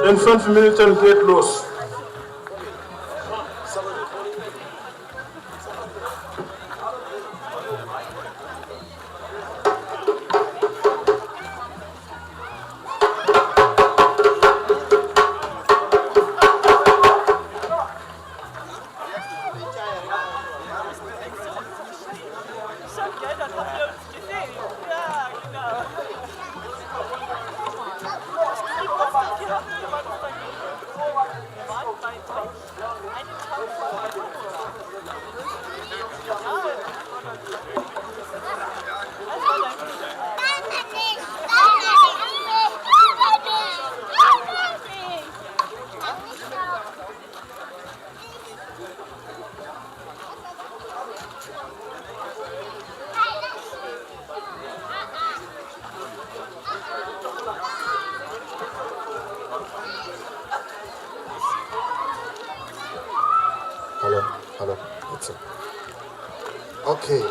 In 5 Minuten geht los. Hallo, bitte. Okay.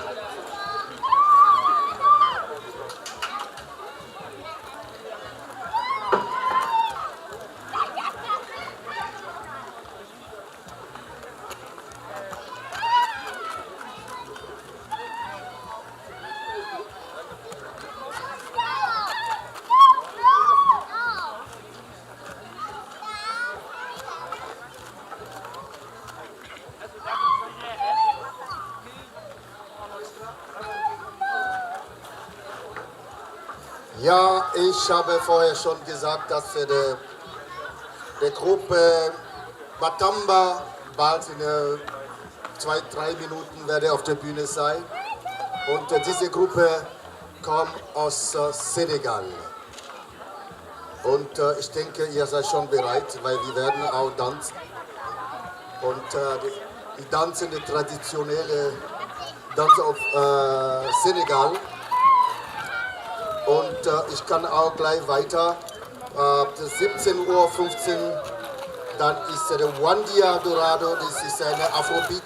Ja, ich habe vorher schon gesagt, dass der Gruppe Batamba bald in 2-3 Minuten werde auf der Bühne sein. Und diese Gruppe kommt aus Senegal. Und ich denke, ihr seid schon bereit, weil wir werden auch tanzen. Und die tanzen die traditionelle Tanz auf Senegal. Und ich kann auch gleich weiter. 17:15 Uhr, dann ist der Wandia Dorado, das ist eine Afrobeat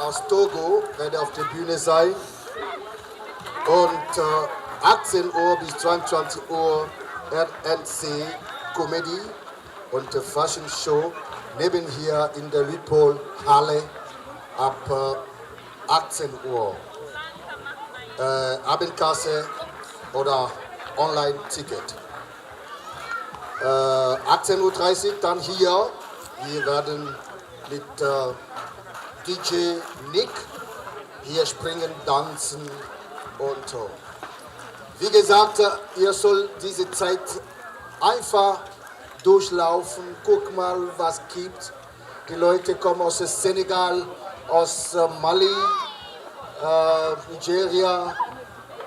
aus Togo, werde auf der Bühne sein. Und 18 Uhr bis 22 Uhr RNC Comedy und Fashion Show neben hier in der Lütpold Halle ab 18 Uhr. Abendkasse oder Online-Ticket. 18:30 Uhr dann hier. Wir werden mit DJ Nick hier springen, tanzen und so. Wie gesagt, ihr sollt diese Zeit einfach durchlaufen. Guck mal, was gibt. Die Leute kommen aus Senegal, aus Mali, Nigeria,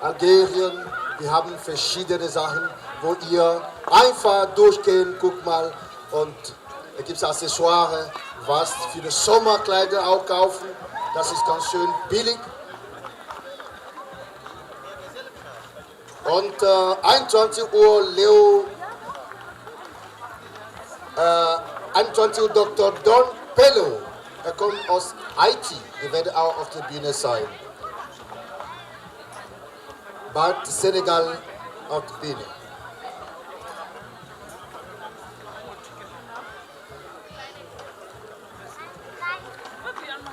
Algerien. Wir haben verschiedene Sachen, wo ihr einfach durchgehen, guck mal. Und da gibt es Accessoires, was für die Sommerkleider auch kaufen. Das ist ganz schön billig. Und 21 Uhr 21 Uhr Dr. Don Pello. Er kommt aus Haiti. Die werden auch auf der Bühne sein. Bald Senegal auf der Bühne.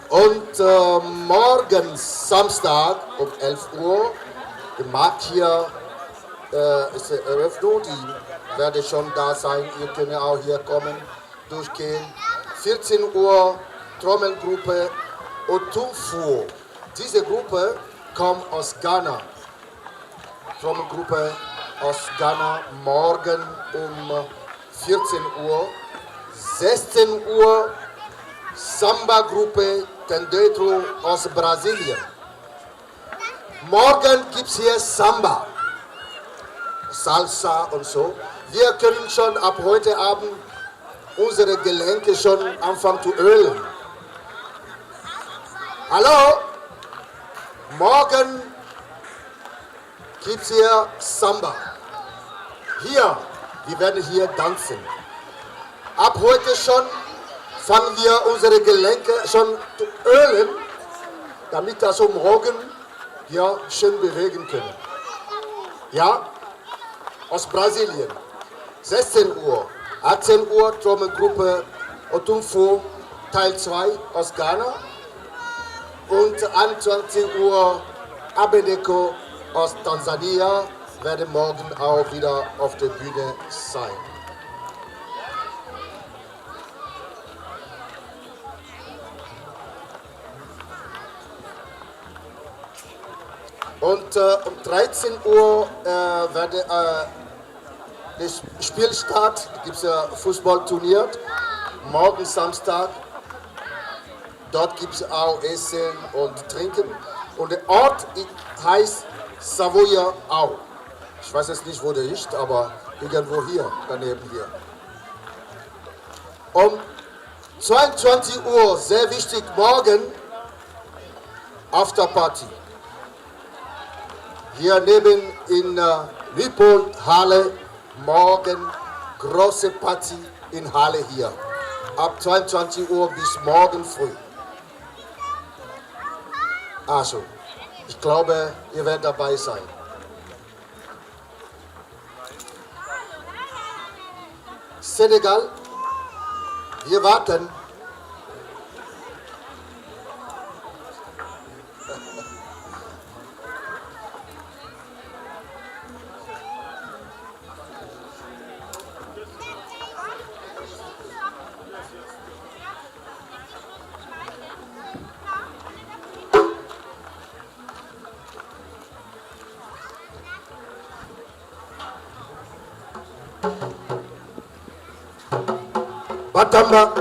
Und morgen Samstag um 11 Uhr, der Markt hier ist die Eröffnung, die werden schon da sein, ihr könnt auch hier kommen, durchgehen. 14 Uhr Trommelgruppe Otumfuo. Diese Gruppe kommt aus Ghana. Trommelgruppe aus Ghana morgen um 14 Uhr. 16 Uhr Samba-Gruppe Tendetro aus Brasilien. Morgen gibt es hier Samba, Salsa und so. Wir können schon ab heute Abend unsere Gelenke schon anfangen zu ölen. Hallo? Morgen gibt es hier Samba. Hier, wir werden hier tanzen. Ab heute schon fangen wir unsere Gelenke schon zu ölen, damit wir so morgen ja, schön bewegen können. Ja, aus Brasilien. 16 Uhr, 18 Uhr Trommelgruppe Otumfuo Teil 2 aus Ghana und 21 Uhr Abedeko aus Tansania werden morgen auch wieder auf der Bühne sein. Und um 13 Uhr wird der Spielstart, gibt es ein Fußballturnier, morgen Samstag. Dort gibt es auch Essen und Trinken. Und der Ort heißt Savoia Au. Ich weiß jetzt nicht, wo der ist, aber irgendwo hier, daneben hier. Um 22 Uhr, sehr wichtig, morgen Afterparty. Hier neben in Nipol Halle, morgen große Party in Halle hier. Ab 22 Uhr bis morgen früh. Also, ich glaube, ihr werdet dabei sein. Senegal, wir warten. Batamba,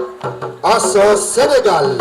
Asso, Senegal.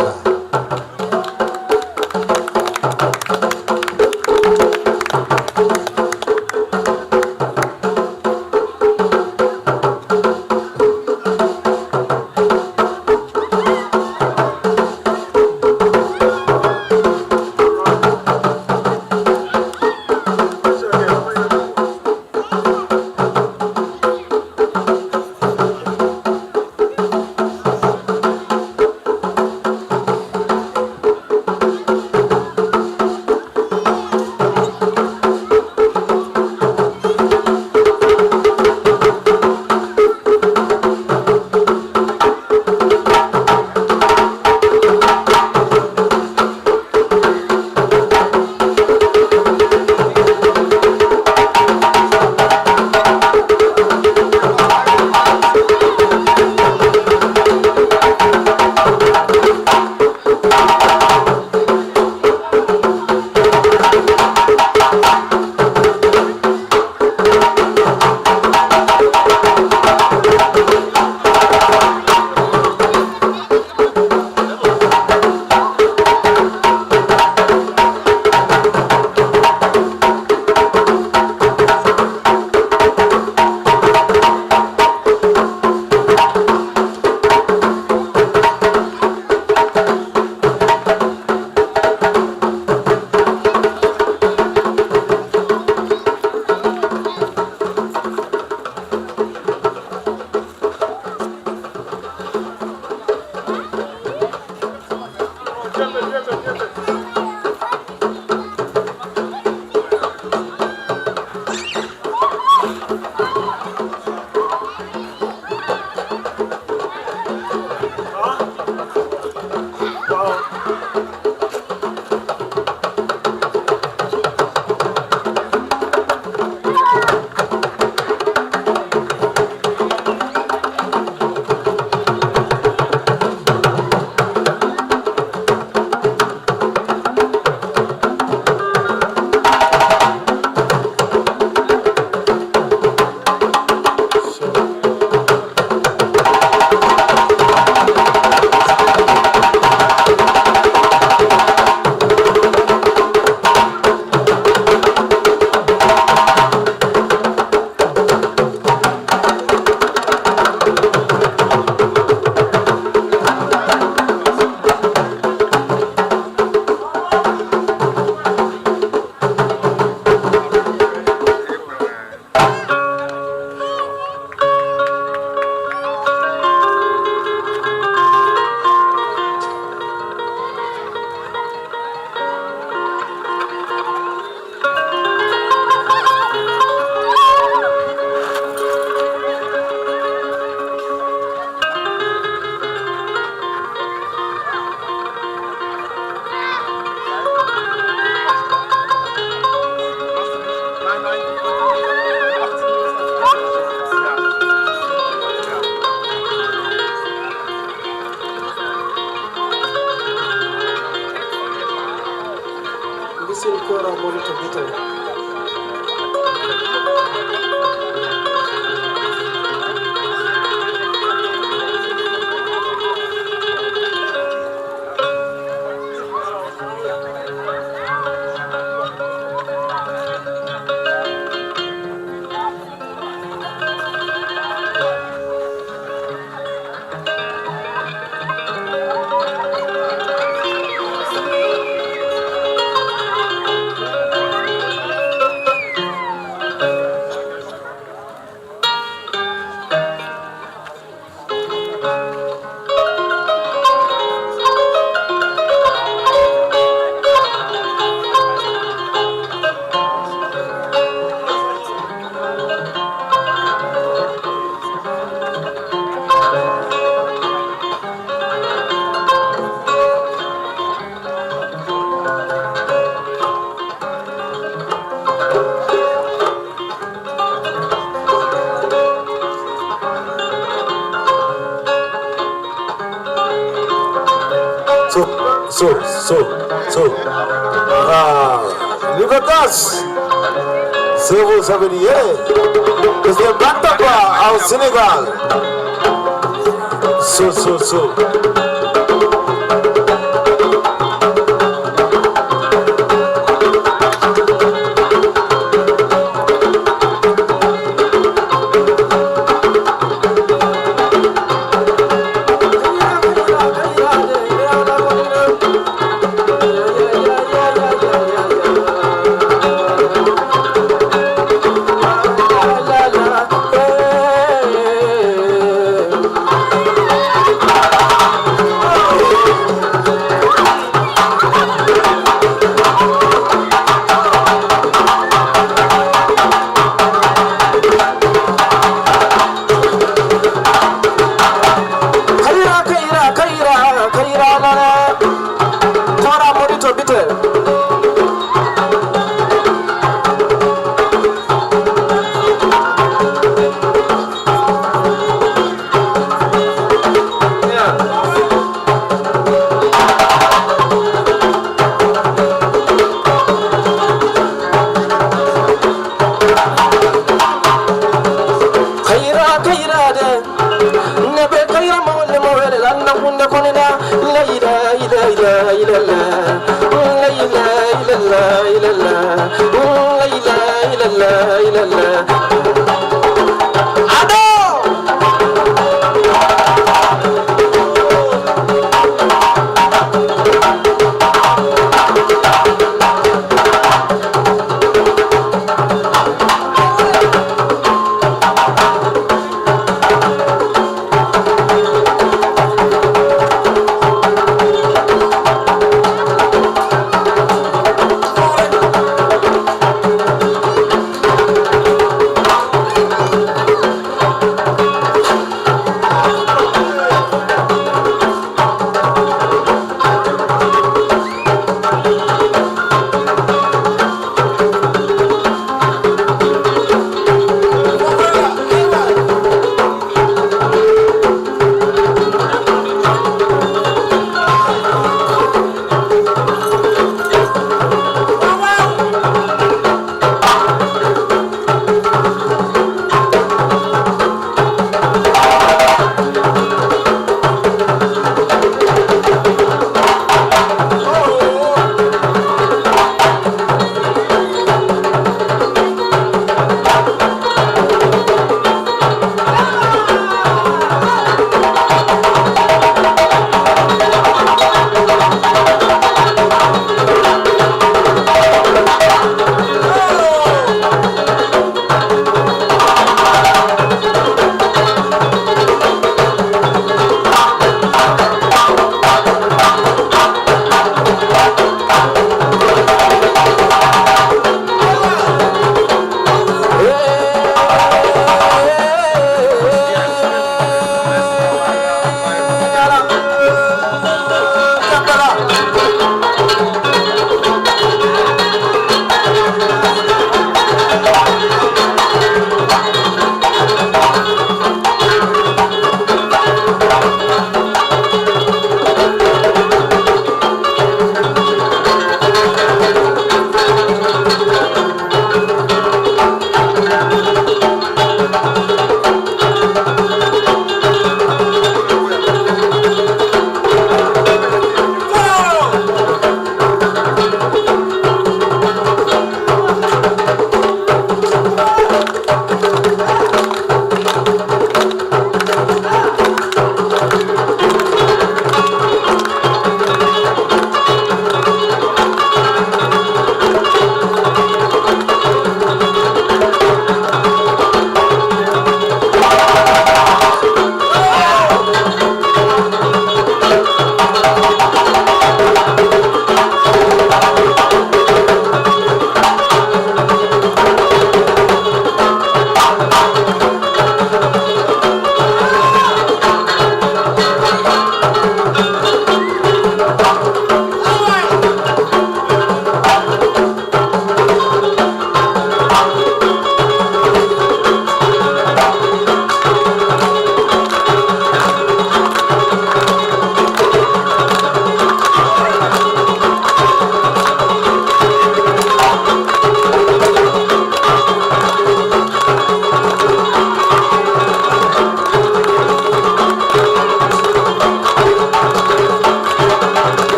Look at us. Cerveau, ça veut dire, c'est un Bantaba au Sénégal. So.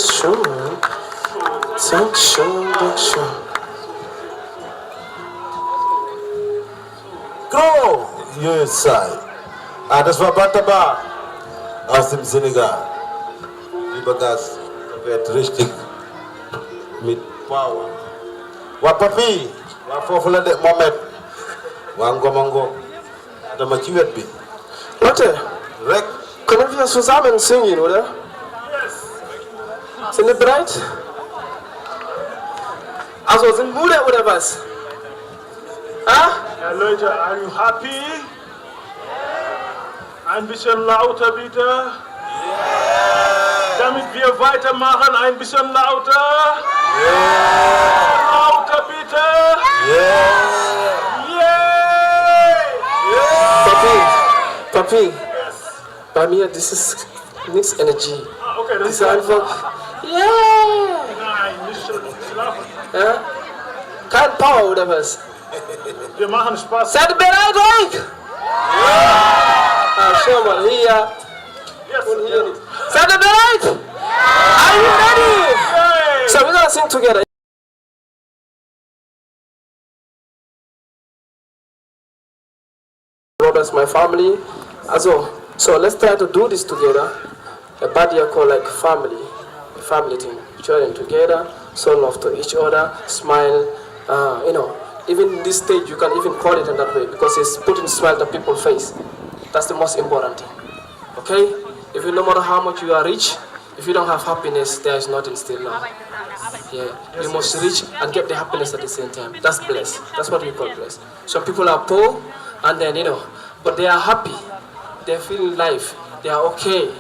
show. Talk show, talk show. Go! USA. Das war Bantaba aus dem Senegal. Lieber Gast, wird richtig mit Power. Wa papi, wa foofu la de Mohamed. Wa ngomango. Dama ci wet bi. Leute, Rek. können wir zusammen singen, oder? Sind ihr bereit? Also, sind müde oder was? Ja, Leute, are you happy? Ein bisschen lauter bitte. Damit wir weitermachen, ein bisschen lauter. Lauter bitte. Papi, bei mir, das ist nichts Energie. Okay, Das das ist einfach, Nein, nicht schlafen. ja? Kein Power oder was? Wir machen Spaß. Seid ihr bereit, euch? Schau mal, hier Yes. und hier nicht. Seid ihr bereit? Are you ready? So we're gonna sing together. Brothers, my family. Also, so let's try to do this together. A body I call like family, a family thing. Joining together, show love to each other, smile. Even this stage you can even call it in that way because it's putting smile to people's face. That's the most important thing. Okay? If you no matter how much you are rich, if you don't have happiness, there is nothing still now. Yeah, you must reach and get the happiness at the same time. That's blessed. That's what we call blessed. Some people are poor and then but they are happy. They feel life. They are okay.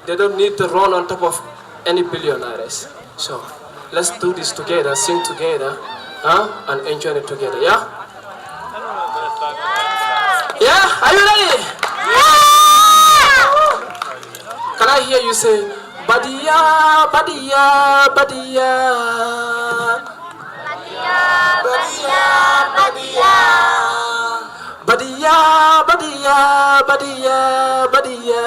They don't need to run on top of any billionaires. So let's do this together, sing together, and enjoy it together. Yeah? Yeah? Are you ready? Can I hear you say, Badia, Badia, Badia? Badia, Badia, Badia, Badia.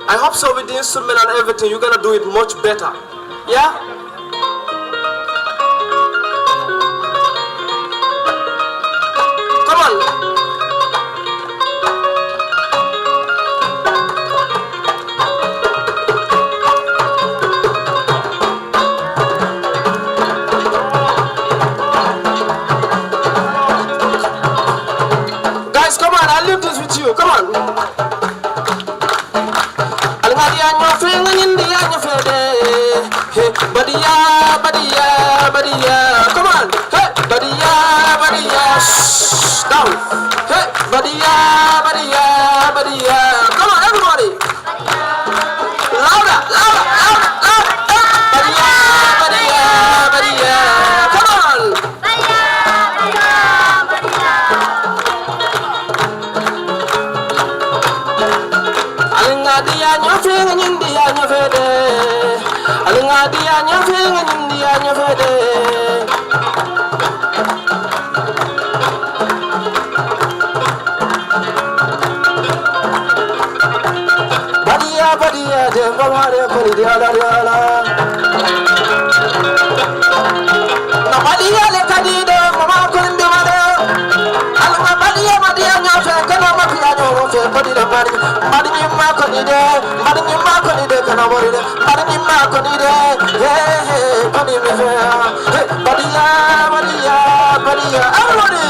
I hope so with the instrument and everything, you're gonna do it much better. Yeah? Come on. Guys, come on, I'll leave this with you. Come on. Badia, badia, badia. Come on. Hey, badia, badia. Shh, down. Hey, badia, badia, badia. Come on, everybody. Louder, louder, louder, louder. Badia, badia, badia. Come on. Alingadia, nyafing, nyindia, nyafede. Alingadia, nyafing, nyindia, nyafede. Badia, badia, demba mare kori diala diala. Na badia le kadide mama kundi mare. Alma badia badia nyafe kana makia nyowo fe kodi de bari. Bari nyima kodi de, bari nyima kodi de kana bori de. Bari nyima kodi de, hey kodi me fe. Hey badia, badia, badia, everybody.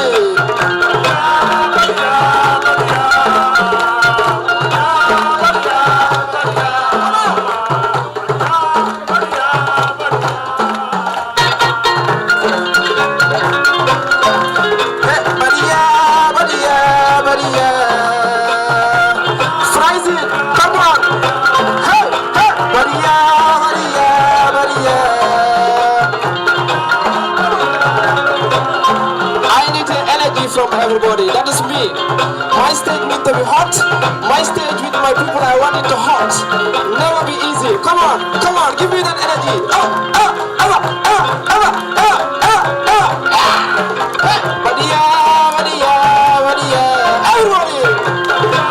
Freising, come on! Hey, hey! Badia, badia, badia. I need the energy from everybody. That is me. My stage need to be hot. My stage with my people, I want it to hot. Never be easy. Come on, come on, give me that energy. Hey, badia, badia, badia. Everybody.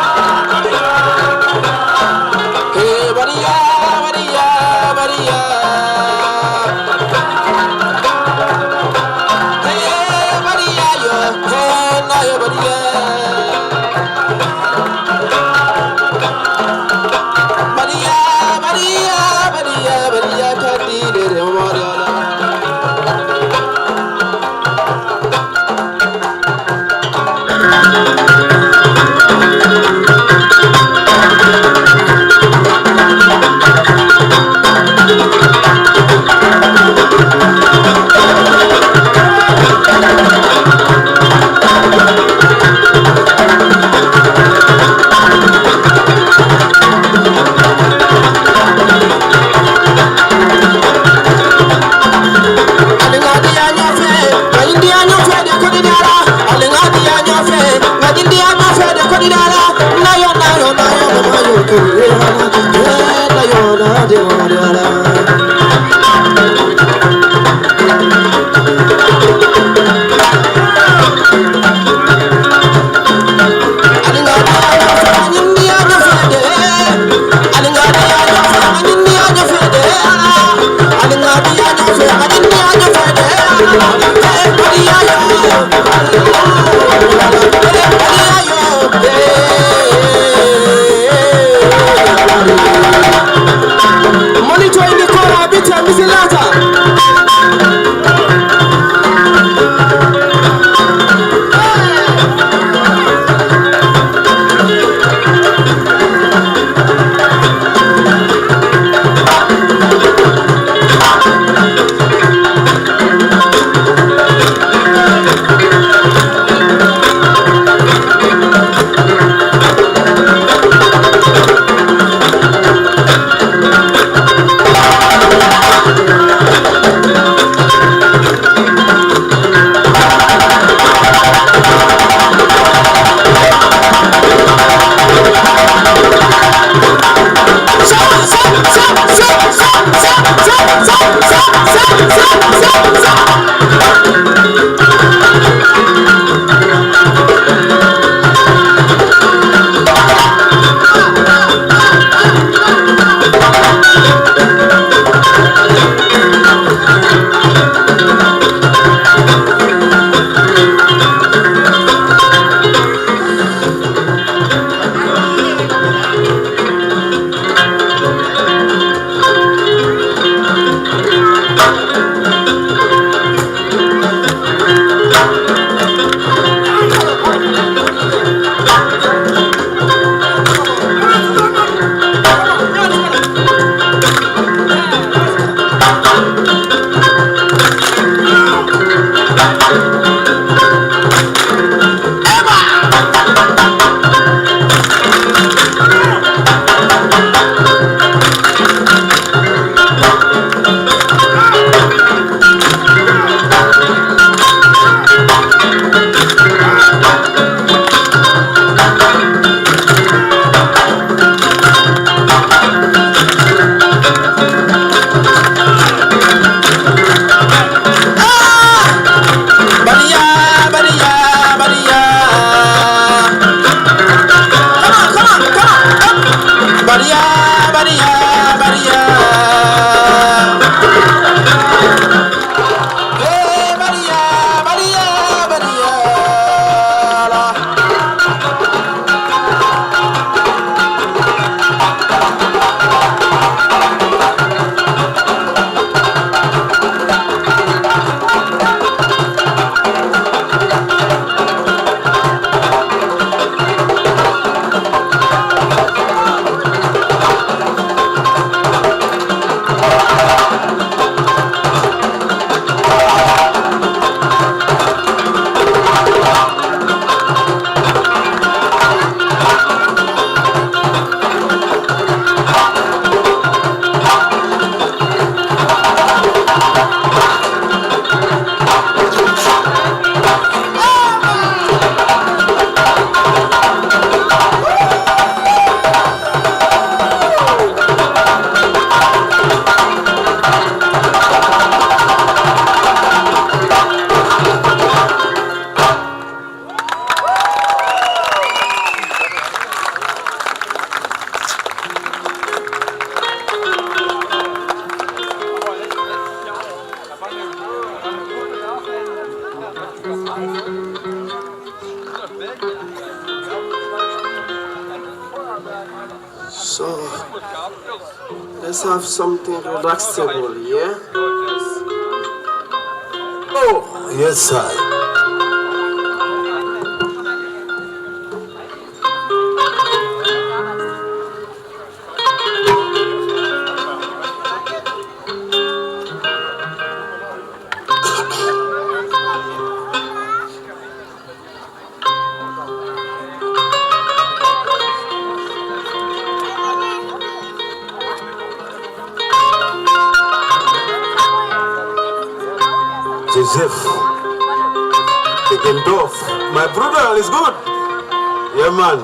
So, let's have something relaxable, yeah? Oh, yes, sir. Joseph, Tegendorf, my brother is good. Yeah, man.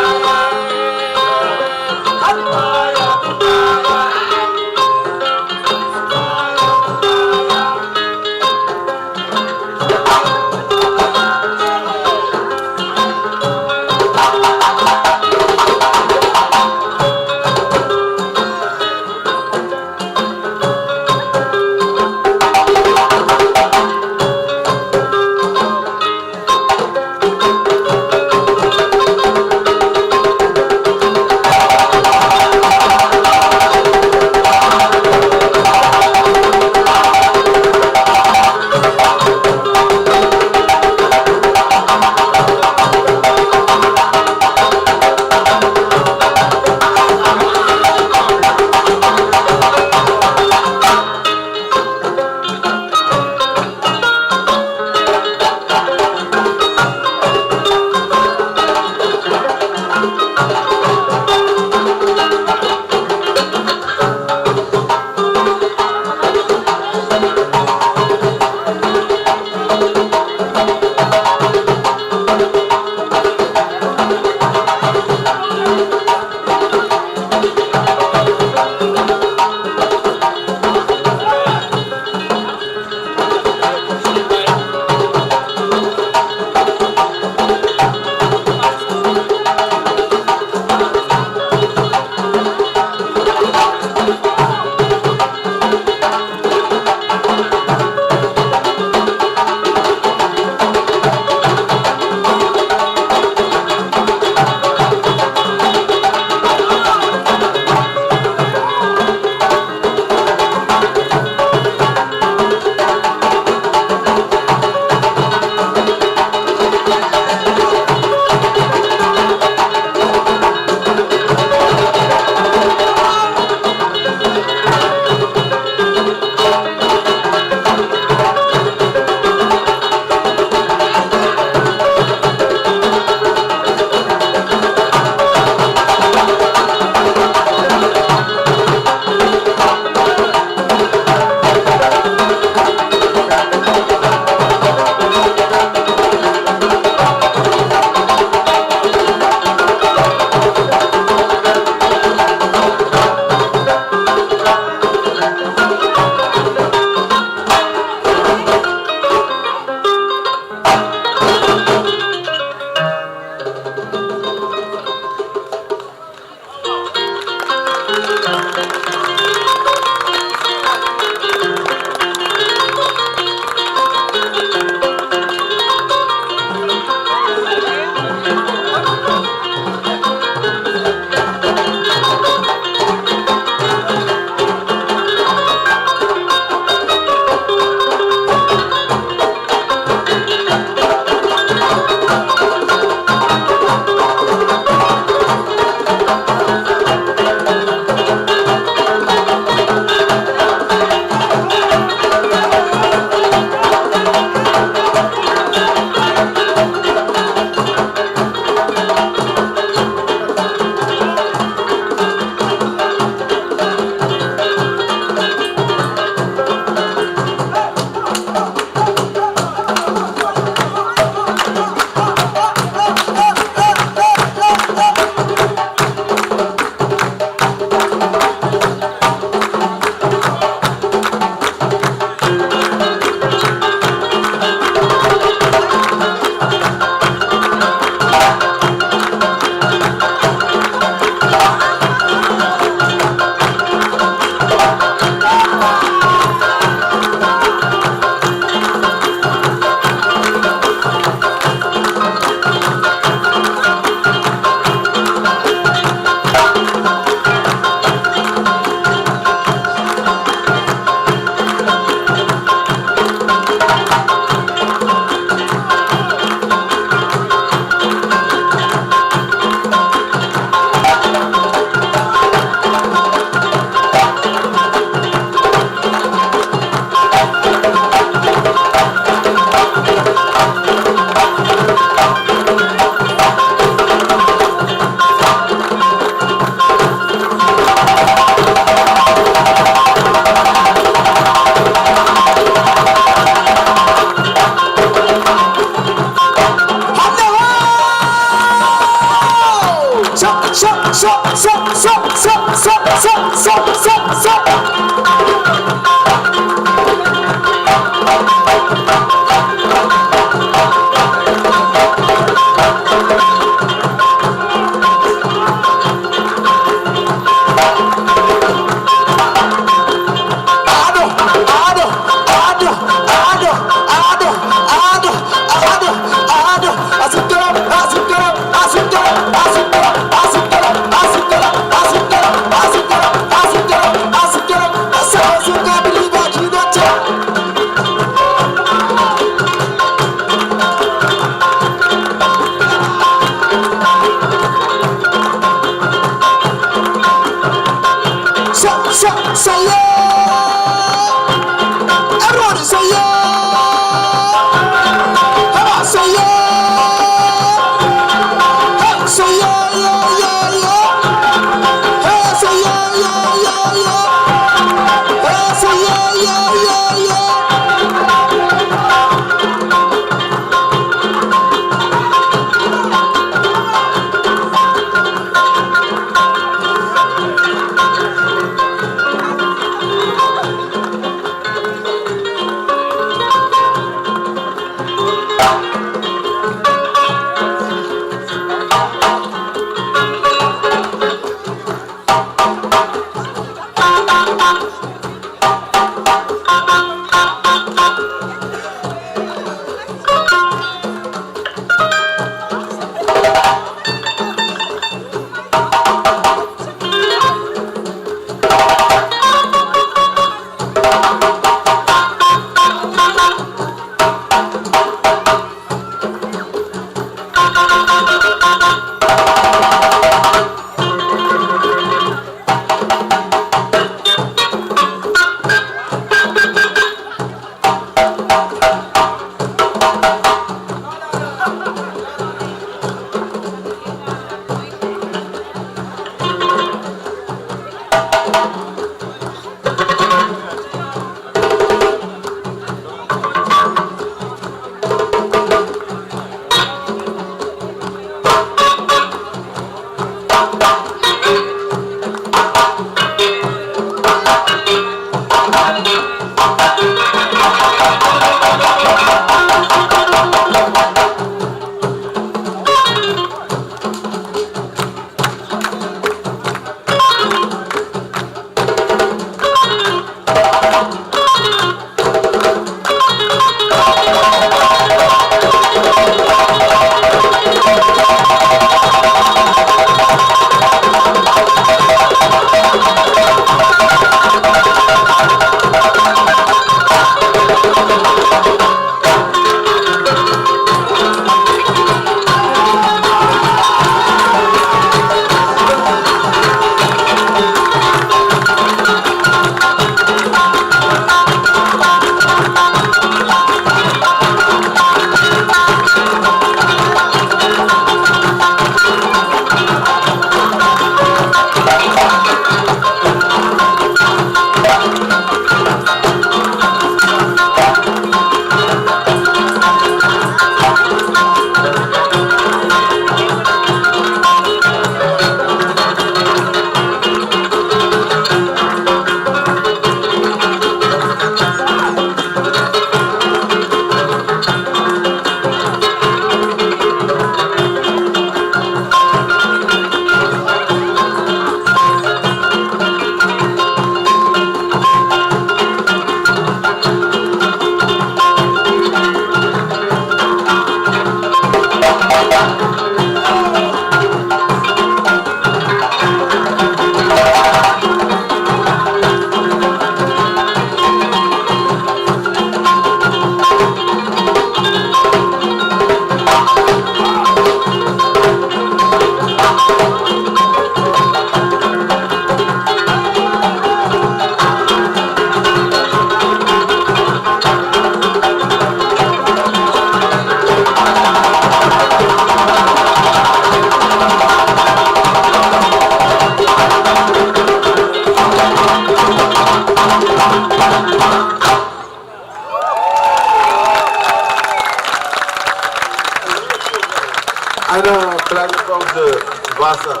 Einer Klangpause Wasser.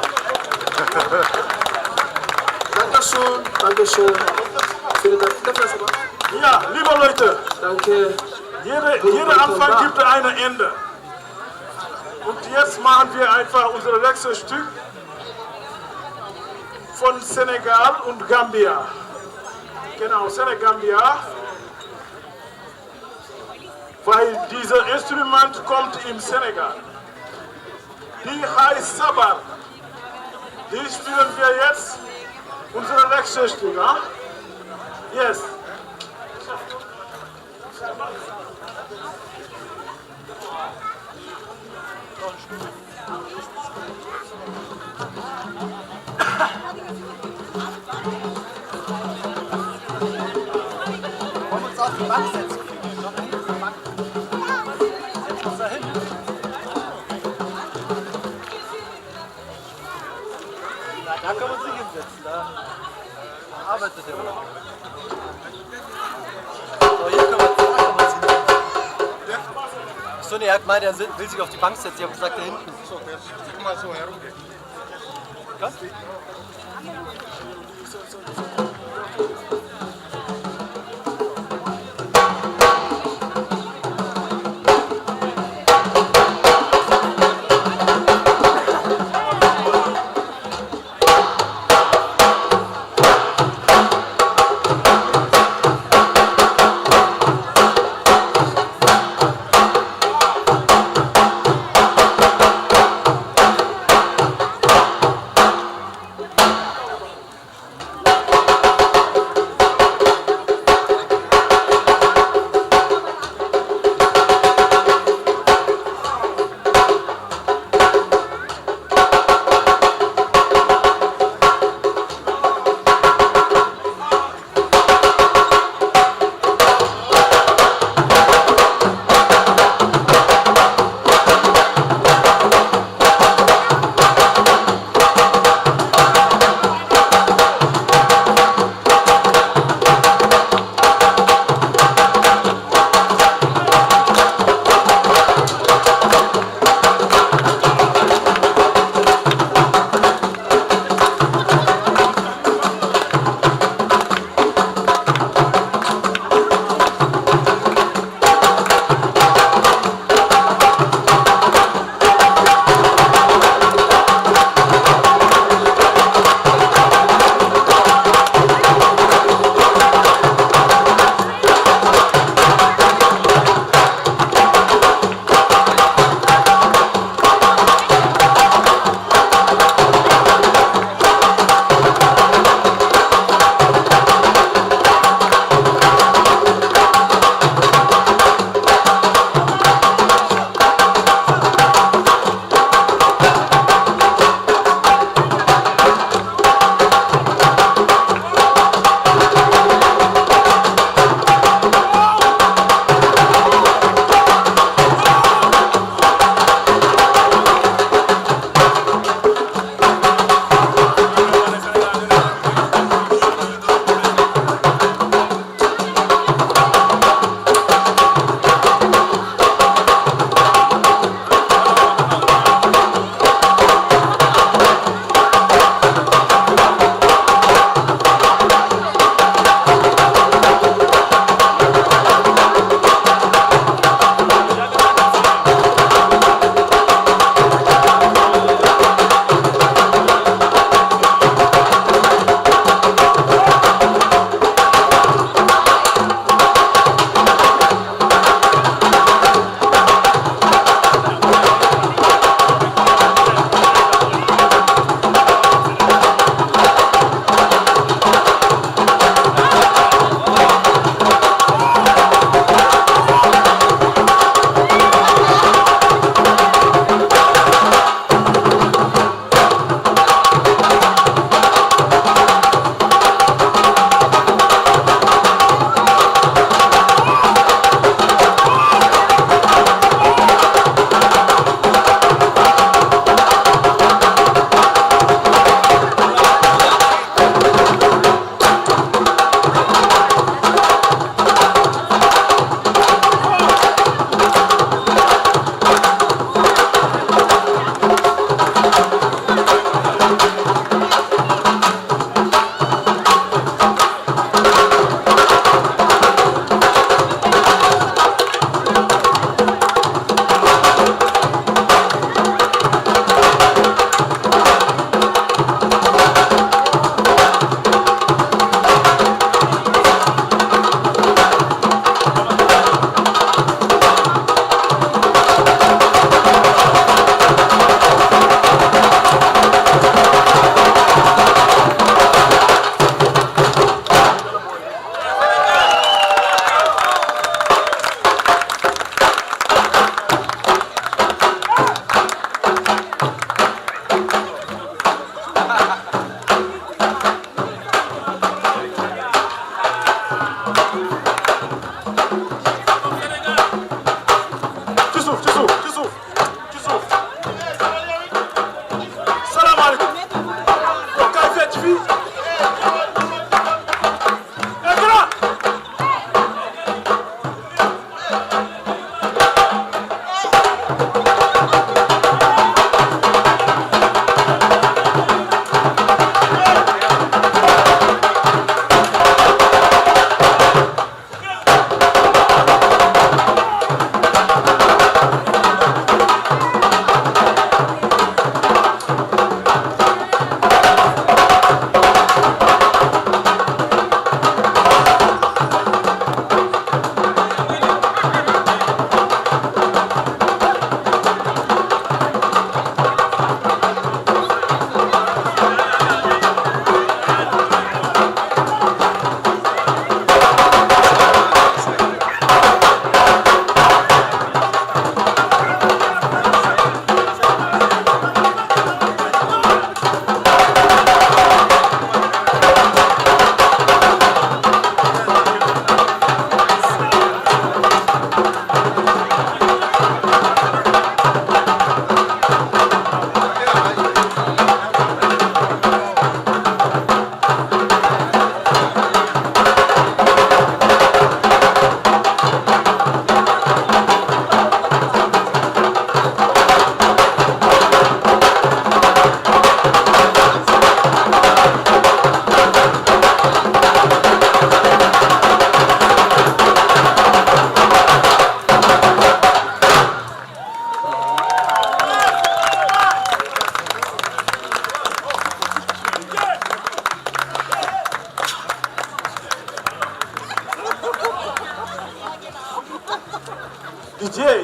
Dankeschön. Vielen Dank. Ja, liebe Leute, Danke. Jeder Anfang gibt ein Ende. Und jetzt machen wir einfach unser nächstes Stück von Senegal und Gambia. Genau, Senegambia. Weil dieses Instrument kommt im Senegal. Die heißt Sabar. Die spielen wir jetzt unser nächstes Stück. Huh? Yes. Wollen wir uns auf die Bank setzen? Setzen uns da hin. Na, da können wir uns nicht hinsetzen. Da arbeitet der Mann. So, hier können wir uns hinsetzen. Achso, ne, er hat gemeint, er will sich auf die Bank setzen. Ich habe gesagt, da hinten. So, jetzt mal so herumgehen. Was?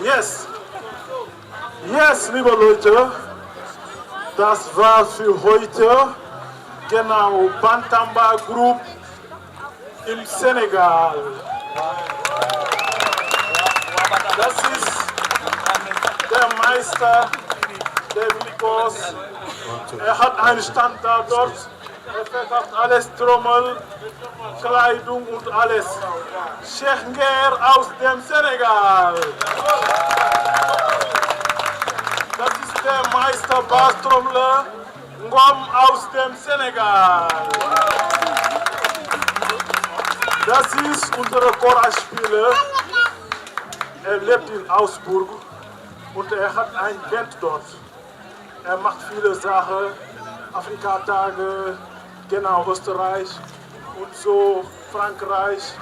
yes. Yes, liebe Leute, das war für heute. Genau, Bantamba Group im Senegal. Das ist der Meister, der Nikos. Er hat einen Stand da dort. Er verkauft alles, Trommel, Kleidung und alles. Cheikh Nguer aus dem Senegal. Das ist der Meister Basstrommler Ngom aus dem Senegal. Das ist unser Chorspieler. Er lebt in Augsburg und er hat eine Band dort. Er macht viele Sachen, Afrika-Tage, genau, Österreich und so, Frankreich,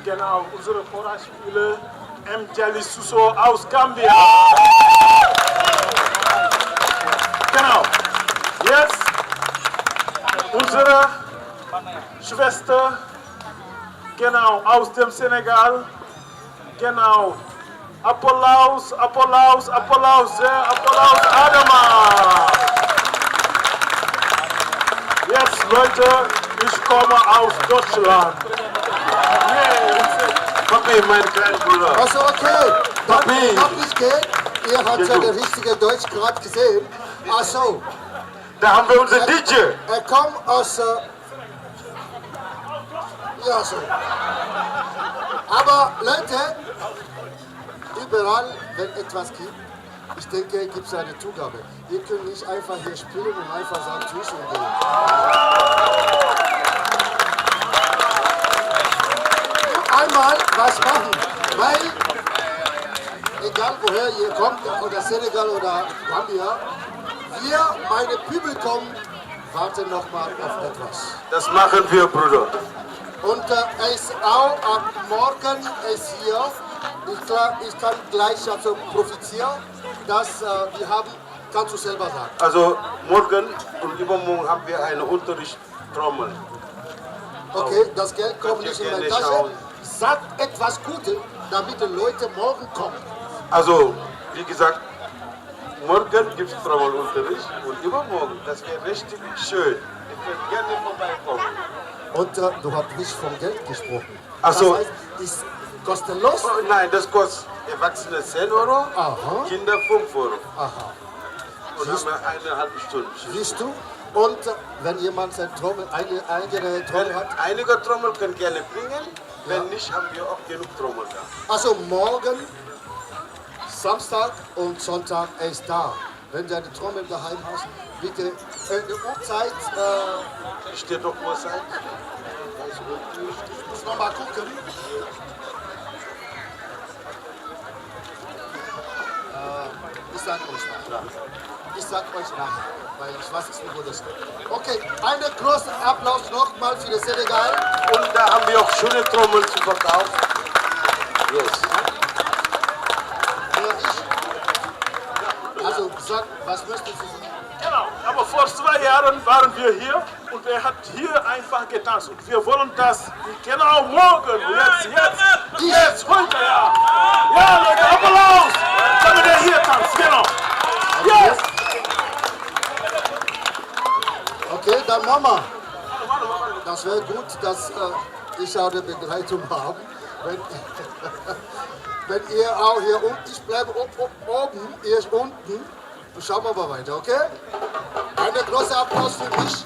genau, unsere Chorspieler M. Jali Suso aus Gambia. Genau, jetzt unsere Schwester, genau, aus dem Senegal, genau. Applaus, Applaus, Applaus, Applaus, Adama. Jetzt, Leute, ich komme aus Deutschland. Papi, mein kleiner Bruder. Also okay, Papi. darf nicht gehen. Ihr habt ja das richtige Deutsch gerade gesehen. Ach so. Da haben wir unseren DJ. Er kommt aus... ja, so. Aber Leute, überall, wenn etwas gibt, ich denke, gibt es eine Zugabe. Ihr könnt nicht einfach hier spielen und einfach sagen Tschüss und gehen. Einmal was machen, weil, egal woher ihr kommt, oder Senegal oder Gambia, wir, meine Publikum, warten nochmal auf etwas. Das machen wir, Bruder. Und er ist auch ab morgen ist hier. Ich kann gleich also profitieren, dass wir haben, kannst du selber sagen. Also morgen und übermorgen haben wir eine Unterrichtstrommel. Okay, das Geld kommt nicht in meine gerne Tasche. schauen. Sag etwas Gutes, damit die Leute morgen kommen. Also, wie gesagt, morgen gibt es Trommelunterricht und übermorgen, das wäre richtig schön. Ich würde gerne vorbeikommen. Und du hast nicht vom Geld gesprochen. Ach so. Das heißt, ist kostenlos? Oh, nein, das kostet Erwachsene 10 Euro, Aha. Kinder 5 Euro. Aha. Und haben wir 1,5 Stunden. Siehst du? Und wenn jemand seine Trommel, eigene Trommel hat? Einige Trommel können gerne bringen, wenn nicht, haben wir auch genug Trommel da. Also morgen, Samstag und Sonntag, er ist da. Wenn du eine Trommel daheim hast, bitte die Uhrzeit. Steht doch Uhrzeit. Muss noch mal gucken. Ich sag euch nach. Ich sag euch nach, weil ich weiß nicht, wo das ist. Okay, einen großen Applaus nochmal für das Senegal. Und da haben wir auch schöne Trommeln zu verkaufen. Yes. Also sag, was möchtest du sagen? Genau, aber vor 2 Jahren waren wir hier und er hat hier einfach getanzt. Und wir wollen das genau morgen, jetzt, heute, ja. Ja, Leute, Applaus, damit er hier tanzt, genau. Yes. Okay, dann Mama. Das wäre gut, dass ich auch eine Begleitung habe. Wenn ihr auch hier unten, ich bleibe oben, ihr unten. Schauen wir mal weiter, okay? Einen großen Applaus für mich.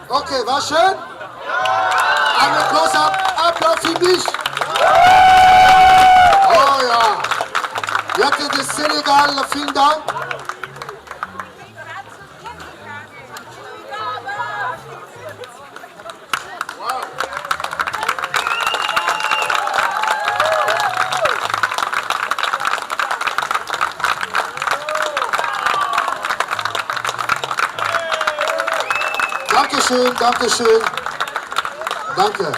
Okay, war schön? Ein großer Applaus für mich. Oh ja. Jetzt des Senegal, vielen Dank. Dankeschön, Dankeschön. Danke.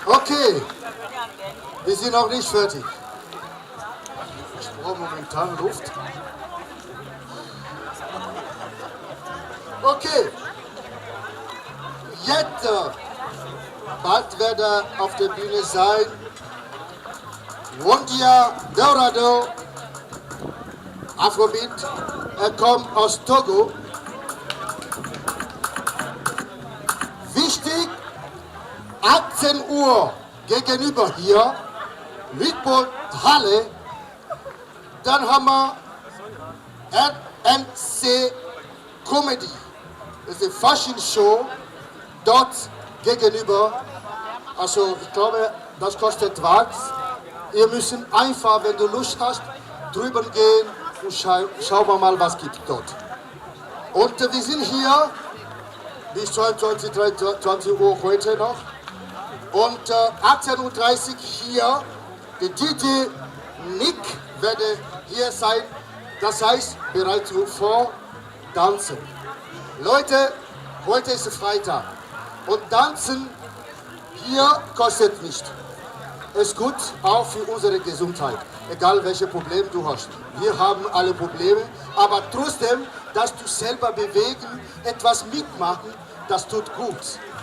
Okay, wir sind noch nicht fertig. Ich brauche momentan Luft. Okay, jetzt bald wird er auf der Bühne sein. Wondia Dorado, Afrobeat. Er kommt aus Togo. Wichtig, 18 Uhr gegenüber hier, Rhythmic Halle, dann haben wir RNC Comedy. Das ist eine Fashion Show, dort gegenüber. Also ich glaube, das kostet was. Ihr müsst einfach, wenn du Lust hast, drüber gehen und schauen wir mal, was gibt dort. Und wir sind hier bis 22, 23 Uhr heute noch. Und 18.30 Uhr hier, der DJ Nick werde hier sein. Das heißt, bereit vor Tanzen. Leute, heute ist Freitag. Und Tanzen hier kostet nicht. Ist gut, auch für unsere Gesundheit. Egal welche Probleme du hast. Wir haben alle Probleme, aber trotzdem, dass du selber bewegen, etwas mitmachen, das tut gut.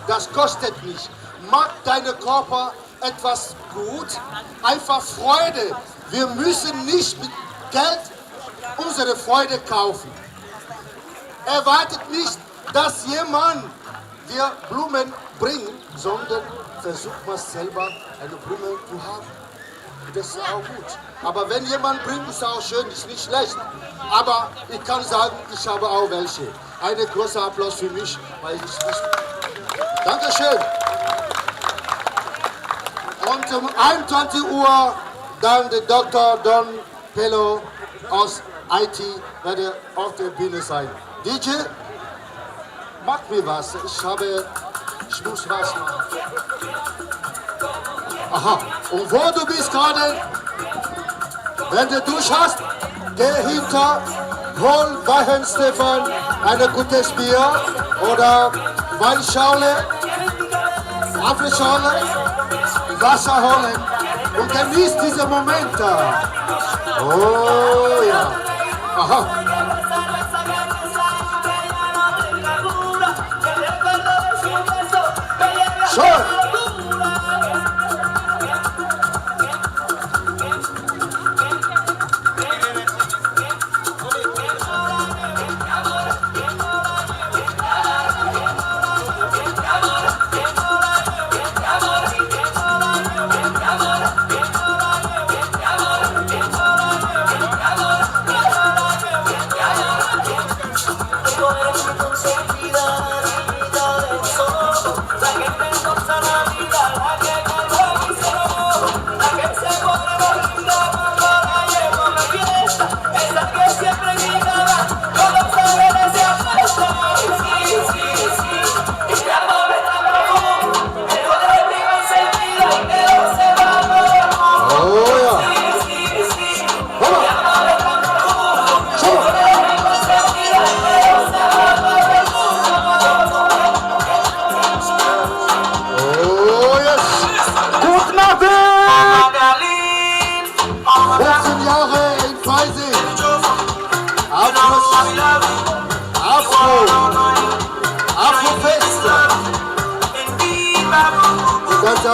Das kostet nicht. Mach deinen Körper etwas gut. Einfach Freude. Wir müssen nicht mit Geld unsere Freude kaufen. Erwartet nicht, dass jemand dir Blumen bringt, sondern versucht mal selber eine Blume zu haben. Das ist auch gut. Aber wenn jemand bringt, ist auch schön, ist nicht schlecht. Aber ich kann sagen, ich habe auch welche. Einen großen Applaus für mich, weil ich nicht. Dankeschön. Und um 21 Uhr dann der Dr. Don Pello aus IT werde auf der Bühne sein. DJ, mach mir was. Ich muss was machen. Aha, und wo du bist gerade, wenn du durch hast, geh hinter, hol bei Herrn Stefan ein gutes Bier oder Weinschale, Apfelschale, Wasser holen und genieß diese Momente. Oh ja. Aha. Schön.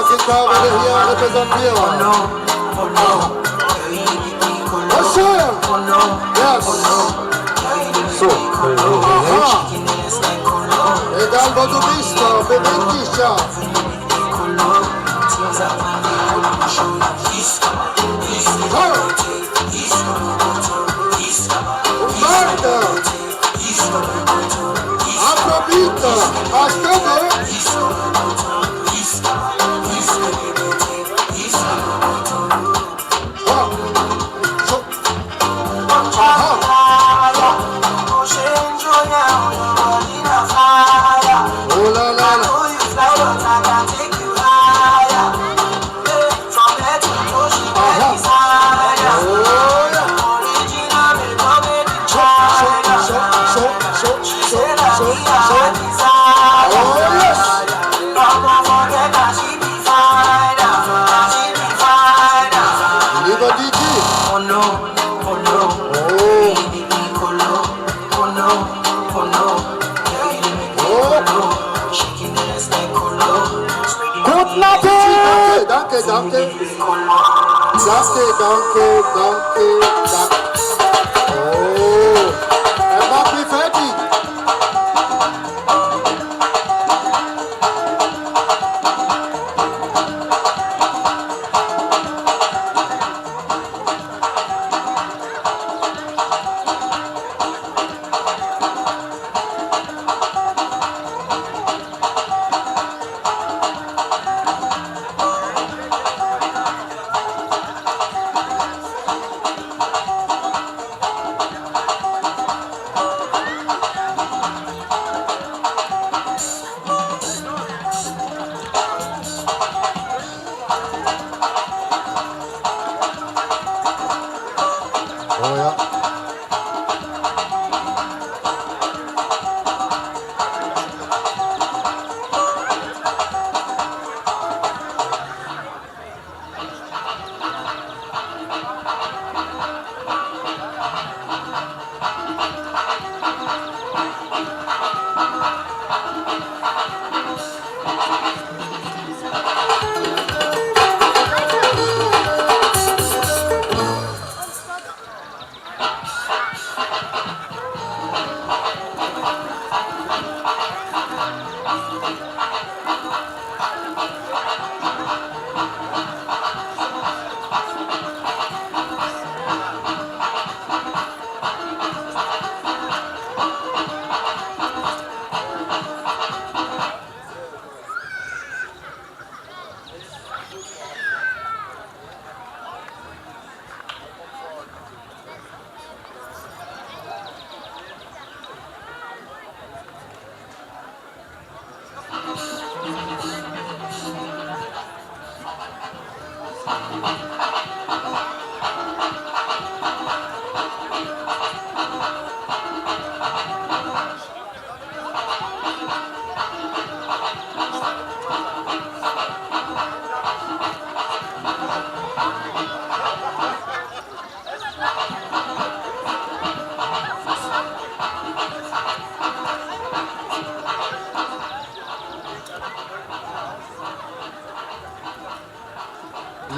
Afrika werde hier repräsentieren. Was schön! Yes! So. Aha. Egal wo du bist, beweg dich ja. Und weiter! aus Togo. Oh la la la. Danke, danke. Oh, macht mich fertig. Oh ja.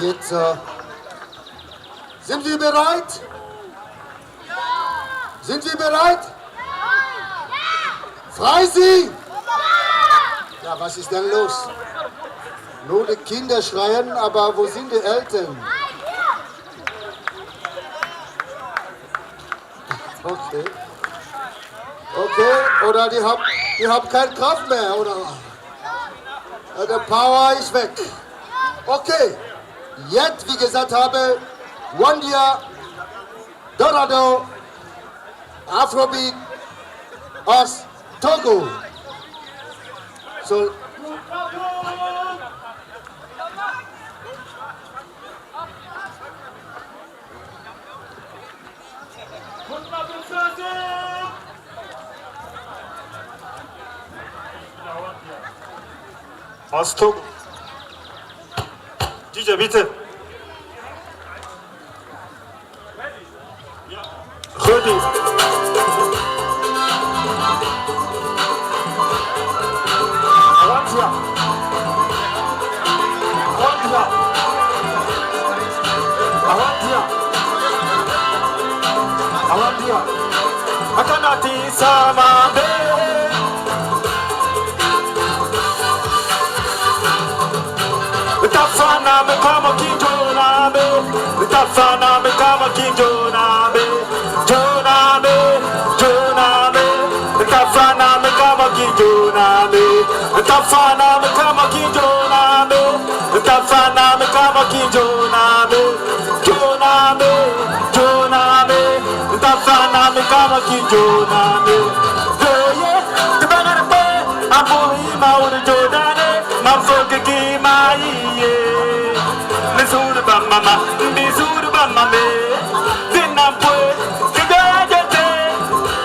Jetzt sind wir bereit? Ja. Sind wir bereit? Ja. Freising! Ja, was ist denn los? Nur die Kinder schreien, aber wo sind die Eltern? Okay. Okay, oder die haben keine Kraft mehr, oder? Der Power ist weg. Okay. Jetzt, wie gesagt habe, Wandia, Dorado, Afrobeat aus Togo. So. Aus Togo. DJ, bitte. Ready. Awantia. Awantia. Awantia. Awantia. Akanati samambe. Utafana me kama kinjonabe. Utafana me kama kinjonabe. Jonabe, Jonabe. Utafana me kama kinjonabe. kijoname, tafana me kama kijoname, tafana me kama kijoname, joname, joname, tafana me kama kijoname. Yeah, tebangana pe, amui maure jonane, mamfoke ki maiye. Misuru ba mama, misuru ba mame, dinampo, kidajete,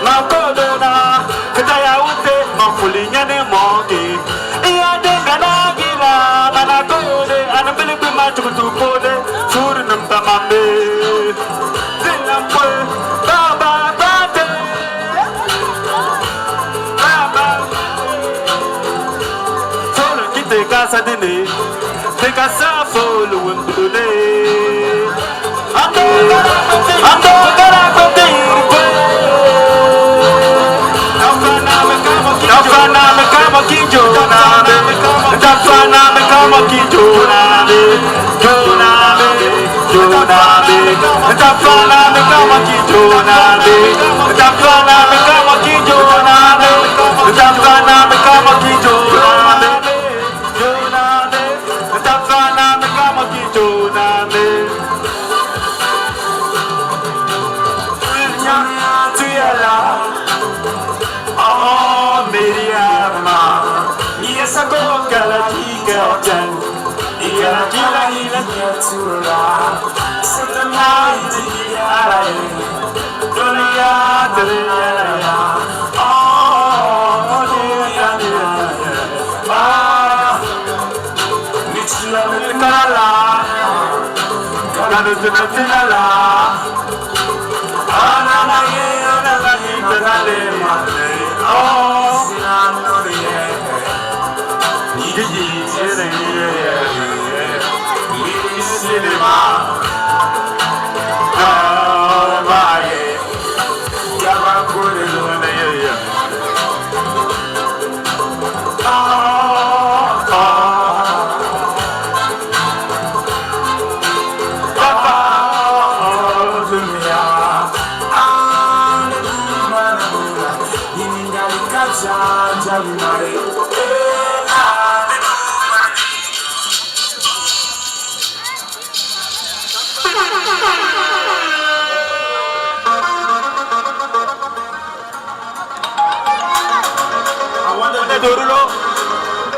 makodona, kidaya ute, mafulinya ne mogi. Iya dengana gila, mana kode, anabili bima tukutupode, suru nampa mame, dinampo, baba bate, baba. Solo kite casa dine. Take a follow him today. I'm gonna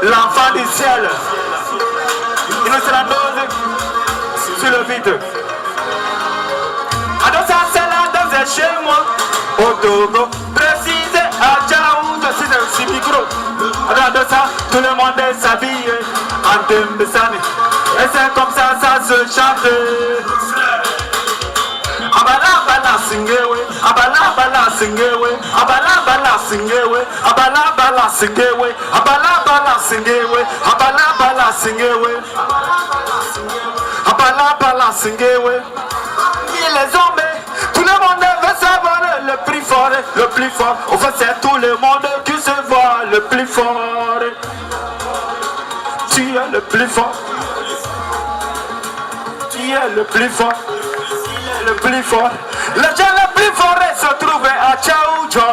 l'enfant du ciel, il nous sera dosé sur le vide. Alors ça c'est là dans chez moi, au Togo, précisé à Tchaouz, c'est micro. Alors de ça, tout le monde est habillé en Tembesani. Et c'est comme ça se chante. Abala bala singewe, abala bala singewe, abala bala singewe, abala bala singewe, abala bala singewe, abala bala singewe, abala bala singewe. Il est zombé, tout le monde veut savoir le plus fort, le plus fort. Au fait c'est tout le monde qui se voit le plus fort. Tu es le plus fort. Tu es le plus fort. Le plus fort. Le gens le plus fort se trouvait à Tchaoudjo.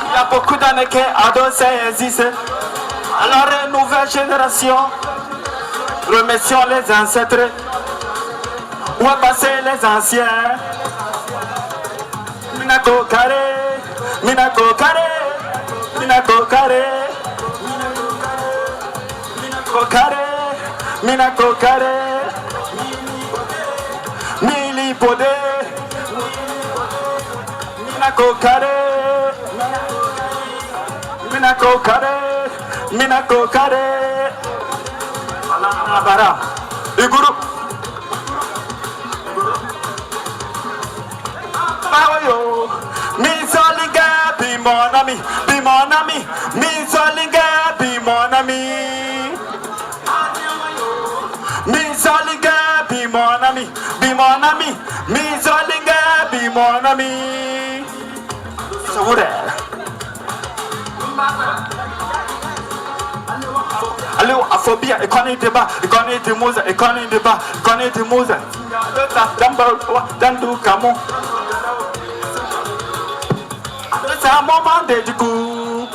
Il y a beaucoup d'années qu'Ado existe. Alors une nouvelle génération, remercions les ancêtres. Où est passé les anciens? Minako Kare, Minako Kare, Minako Kare, Minako Kare, Minako Kare. Mili Podé, Minako Kare, Minako Kare, Minako Kare, Bara, Iguru, Bawayo, Mi Soliga, be mon ami, Mi Soliga, be mon ami, Mi Soliga, be mon ami. Be mon ami, mi zolinga, be mon ami. So what? Allo Afrobeat, economy débat, economy de Mose, economy débat, economy de Mose. Dandu Camon. Ça un moment de du coup.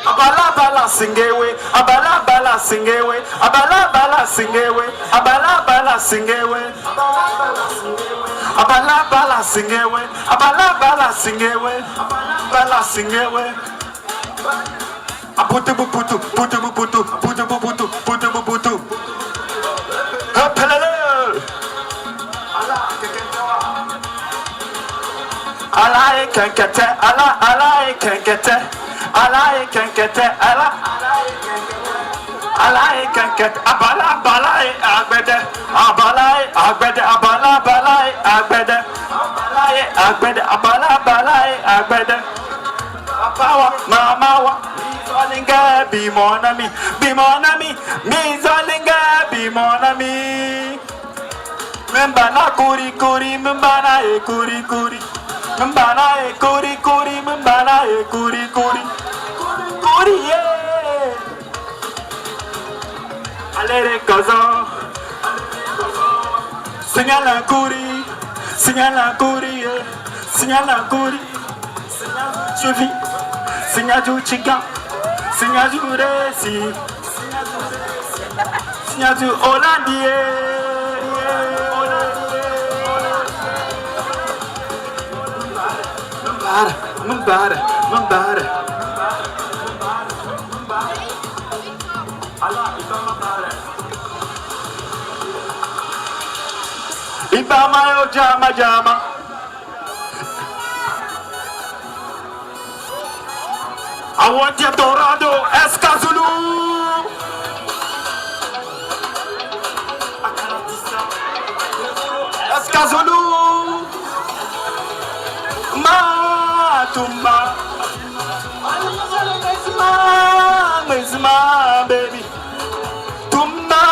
Abala bala singewe, abala bala singewe, abala bala singewe, abala bala singewe, abala bala singewe, abala bala singewe, bala singewe. Putu putu putu putu putu putu putu putu. Hopelele. Ala e kankete, ala e kankete. Ala e kankete, ala e kankete, abala bala e agbede, abala e agbede, abala bala e agbede, abala e agbede, abala bala e agbede. Papawa, mamawa, mizolinga be mon ami, mizolinga be mon ami. Mbana kuri kuri, mbana e kuri kuri. Mbana e kuri kuri, mbana e kuri kuri. Kuri ye. Alere kozo. Signala kuri, signala kuri ye. Signala kuri. Suivi. Signaju chiga. Signaju resi. Signaju Hollandie. Membara. Ibama yo jama. I want you Dorado, Escazulu. Escazulu. Tumba, Mizma, baby. Tumba.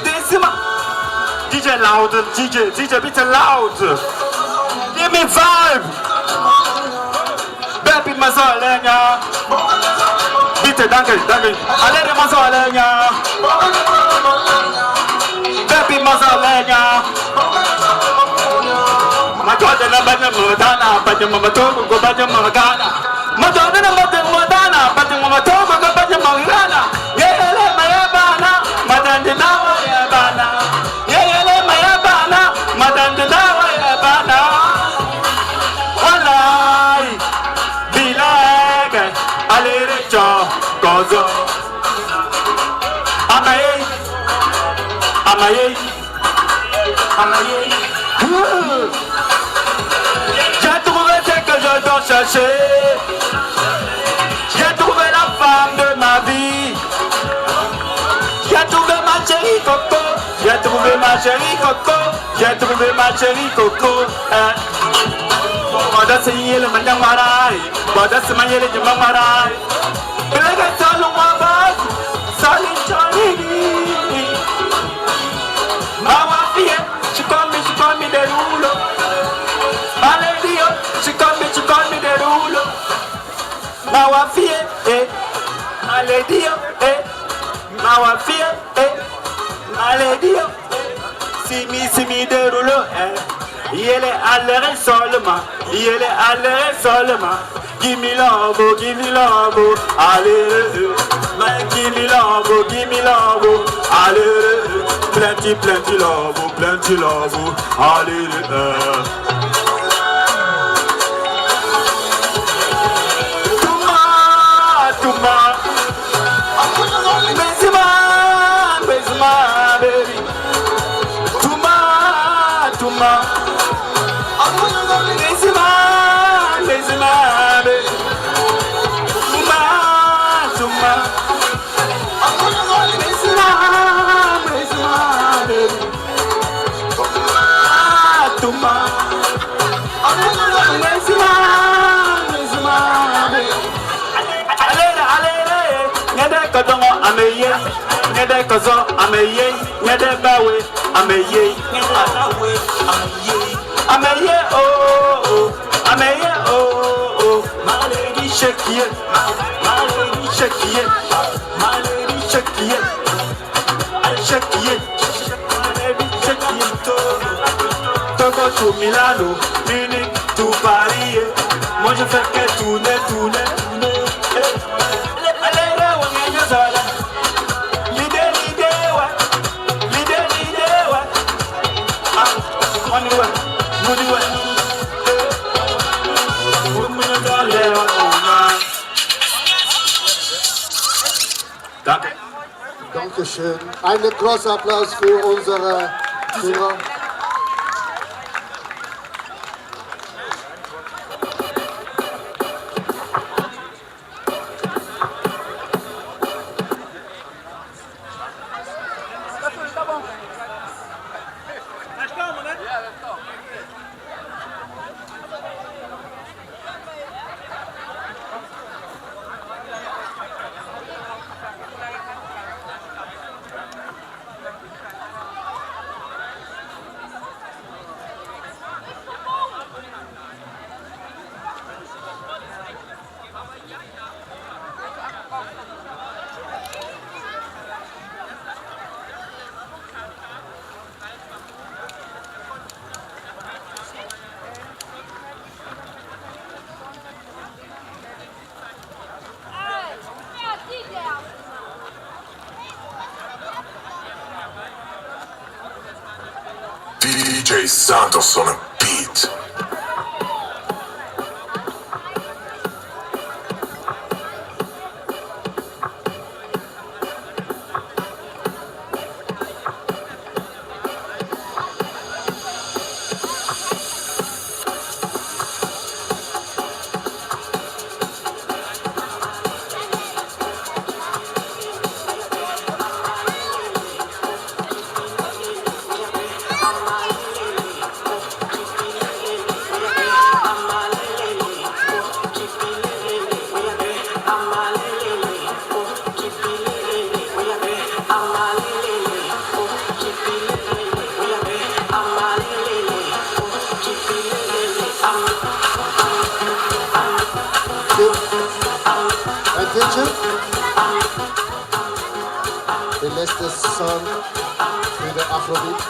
This is my DJ loud, DJ bit loud. Give me vibe. Baby mazolenya. Bit danke. Allez mazolenya. Baby mazolenya. Madonna na banya modana, banya mamatogo go banya magana. Madonna na banya modana, banya mamatogo go banya magana. Yele mayabana, madande na wayabana. Yele mayabana, madande na wayabana. Walai, bilaga, alere cho gozo. Amaye. J'ai trouvé ce que je dois chercher. J'ai trouvé la femme de ma vie. J'ai trouvé ma chérie Coco. J'ai trouvé ma chérie Coco. Bada seyele manyamarai. Bada semayele jumamarai. Belega salo mabaz. Sali chani. Mama fie. She call me the ruler. She call me the ruler. Now I fear, my lady, now I fear, my lady, see me the ruler, Yele allere seulement, give me love, allez, man, give me love, allez, plenty love, allez, Bezma, baby. Tuma. Bezma, baby. Tuma. Bezma, baby. Tuma. Nyede kodongo ameye, nyede kozo ameye, nyede bawe ameye, ameye oh, my lady shake it, my lady shake it, I shake it, my lady shake it. Monaco to Milano, Munich to Paris. Moi je fais que tourner. Allez, on est désolé. L'idée, ouais. Ah, on y va. Danke. Dankeschön. Einen großen Applaus für unsere Führer. DJ Santos on a beat. The latest song für the Afrobeat.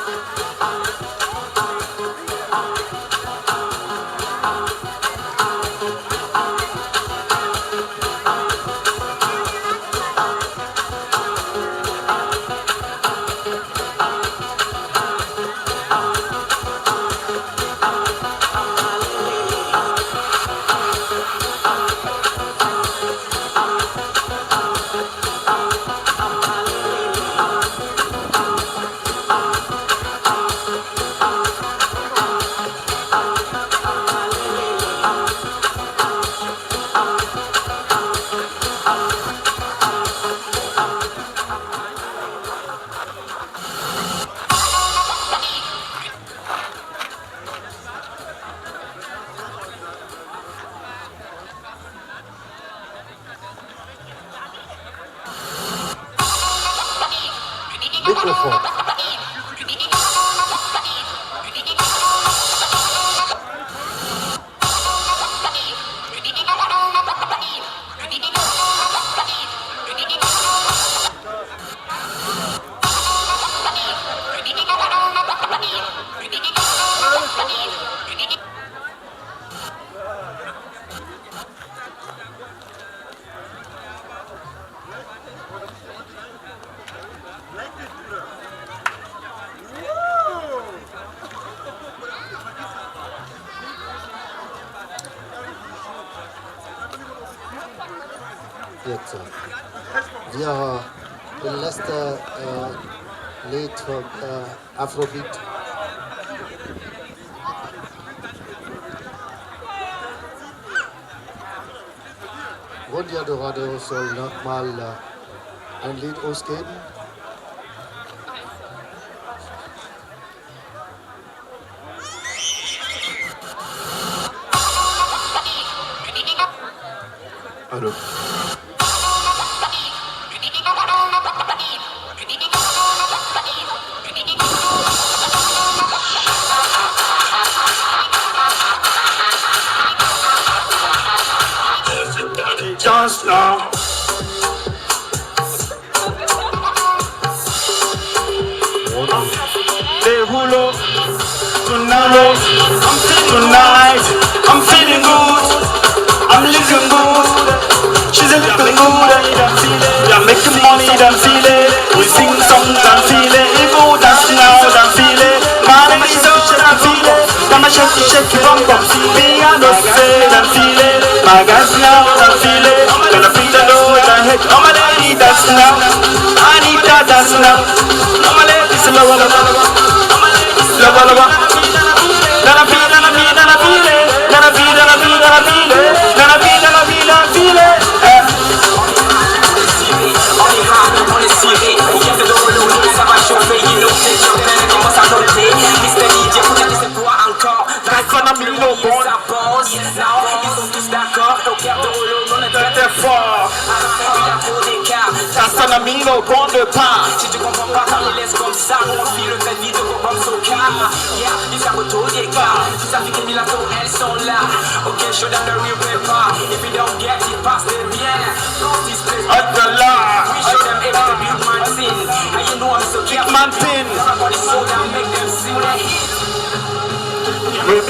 Mikrofon. Jetzt. Wir haben das letzte Lied von Afrobeat. Ronja Dorado soll nochmal ein Lied ausgeben. Hallo. Dance now. They hulo tonight. race. I'm feeling tonight, I'm feeling good, I'm living good. She's a little good, we are making money, don't feel it. We sing songs, don't feel it. Even dance now, don't feel it. Man, it's so, don't feel it. Come and shake it, bum bum. Me, I don't say, don't feel it. My guys now, don't feel it. Gonna beat the door, don't hit. Oh my lady, dance now. I need that dance now. Oh my lady, it's lower, lower, lower, lower. Gonna feel it, gonna feel it, gonna feel it. Gonna feel it, gonna feel it, gonna feel it. Gonna feel it, gonna feel it, gonna feel it. Assanamino, bon de pain. Si tu comprends pas, quand il laisse comme ça, on file le belle vie de vos bombes au cas. Yeah, ils savent tout des gars. Si ça fait que Milato, elles sont là. Ok, show them the real paper. If you don't get it, pass them bien. This place, we show them every big man sin. And you know I'm so careful. Man sin. Everybody so down, make them sing that hit. We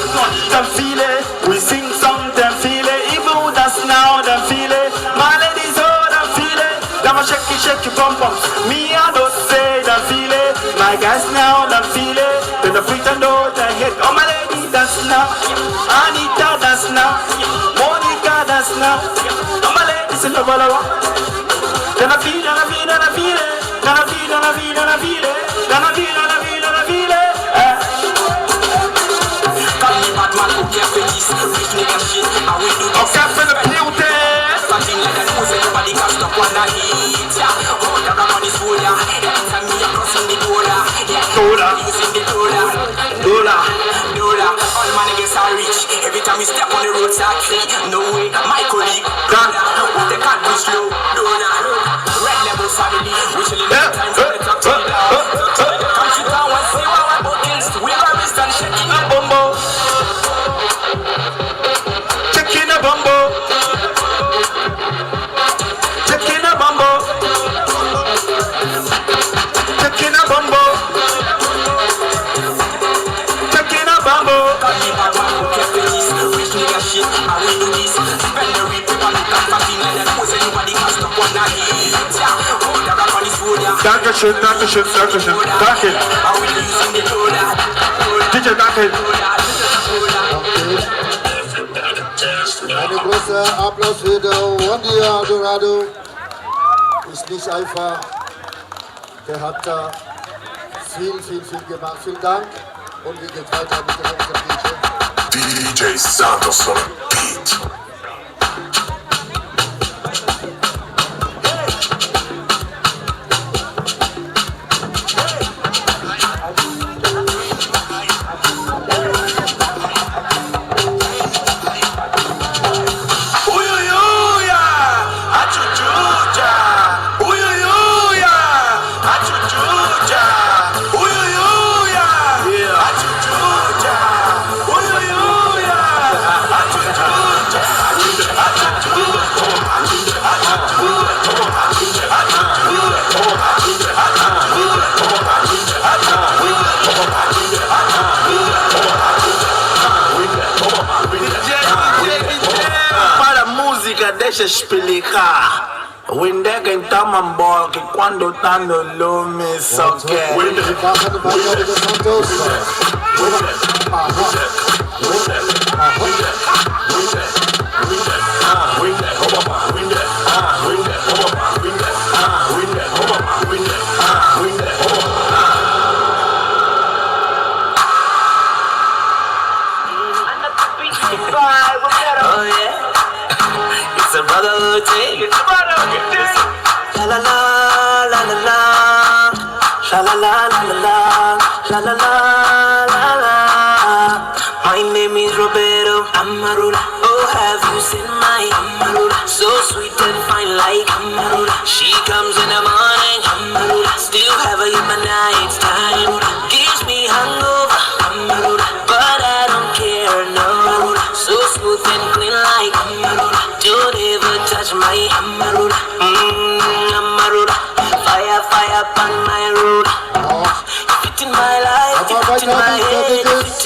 don't feel it. We sing songs, them feel it. Even that's now, them feel it. My ladies, oh, them feel it. Them a shake it, bum bum. Me, I don't say, them feel it. My guys now, them feel it. Then the pretend though, they hit. Oh, my lady, dance now. Anita, dance now. Monica, dance now. Oh, my ladies, in the walla. Then I feel, then I feel, then I feel it. Then I feel, then I feel, then I feel it. Then I feel, then I feel, then I feel it. Man who care for this rich nigga shit, I will do this. Okay, for the beauty. Something like that, who's everybody can stop when I hit ya. Hold the ram on this fool ya. Anytime me a crossing the dollar, yeah, dollar, using the dollar. All my niggas are rich. Every time we step on the road, I creep. No way, my colleague, dollar. With the cat be slow, dollar. Red level family, we chillin' all the time from the top to the down. Come sit down and see what we're about kills. We're a wrist and shaking a bumbo. Chicken a bumbo. Chicken a bumbo. Chicken a bumbo. Chicken a bumbo. Call me bad man who care for this. Rich nigga shit, I will do this. Spend the real paper, look at something like that. Who's anybody can stop when I hit ya. Hold the rock on this food ya. Dankeschön, Dankeschön, Dankeschön. Danke. I will be using the dollar. DJ, danke. Ein großer Applaus für den Wandia Dorado. Ist nicht einfach. Der hat da viel gemacht. Vielen Dank. Und wir gehen weiter mit der nächsten DJ. DJ Santos on a beat. Deixa explicar. Windega então mambo que quando tá no lume só quer. Oh yeah. It's a brotherhood thing. It's a brotherhood thing. La la la la la la. La la la la la la la la la la. My name is Roberto Amarula. Oh, have you seen my Amarula? So sweet and fine like Amarula. She comes in the morning, Amarula. Still have her in my night time. Gives me hangover, Amarula. But I don't care, no. So smooth and clean like Amarula. Don't ever touch my Amarula. Amarula. Fire on my road. Fit in my life, fit in my head, fit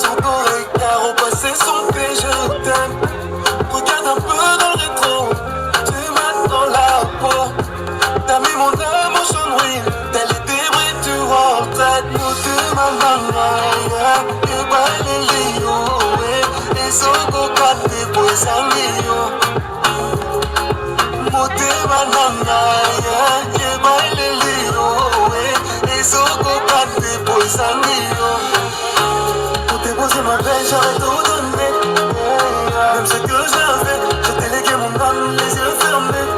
son correcteur, au passé son fait, je t'aime. Regarde un peu dans le rétro, tu m'as dans la peau. T'as mis mon âme en chaudron, t'as les débris du roi. T'as nous deux mamans, et bah les lions, et son coca des boys amis. Moté banana, et bah les lions, et son coca des boys amis. Pour déposer ma belle, j'aurais tout donné. Même ce que j'avais, j'ai délégué mon âme, les yeux fermés.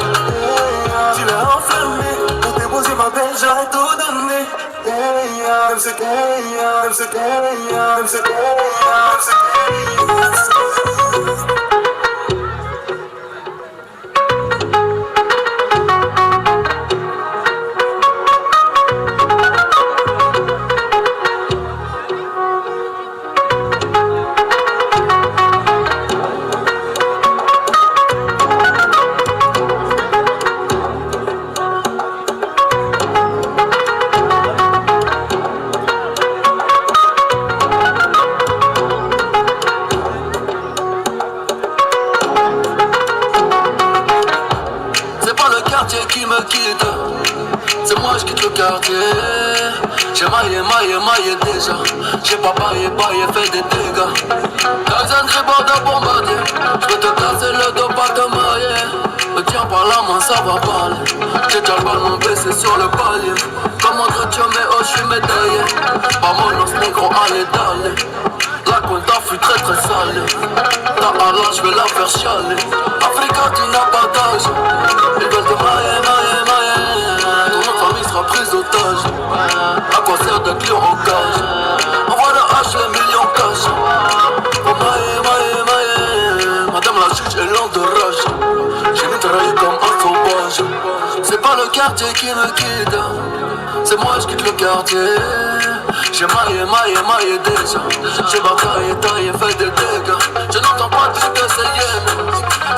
Tu l'as enflammé, pour déposer ma belle, j'aurais tout donné. Même ce que, même ce que, même ce que, même ce que. C'est moi je quitte le quartier. J'ai maillé déjà. J'ai pas baillé, fait des dégâts. Dans un gribord de bombardier, j'vais te casser le dos, pas te mailler. Me tiens par la main, ça va parler. J'ai déjà le ballon baissé sur le palier. Comme entretien, mais oh, j'suis médaillé. Vamonos négro, allez d'aller. La cuenta fut très salée. Ta Allah, j'vais la faire chialer. Africa, tu n'as pas d'âge. Ils veulent te mailler. Ton famille sera prise d'otage. À quoi sert d'être lion en cage? Envoie le H, les millions cash. Oh maille. Madame la juge est lente de rage. J'ai mitraillé comme un sauvage. C'est pas le quartier qui me quitte, c'est moi je quitte le quartier. J'ai maillé déjà. J'ai bataillé, taillé, fait des dégâts. Je n'entends pas tout que c'est yen.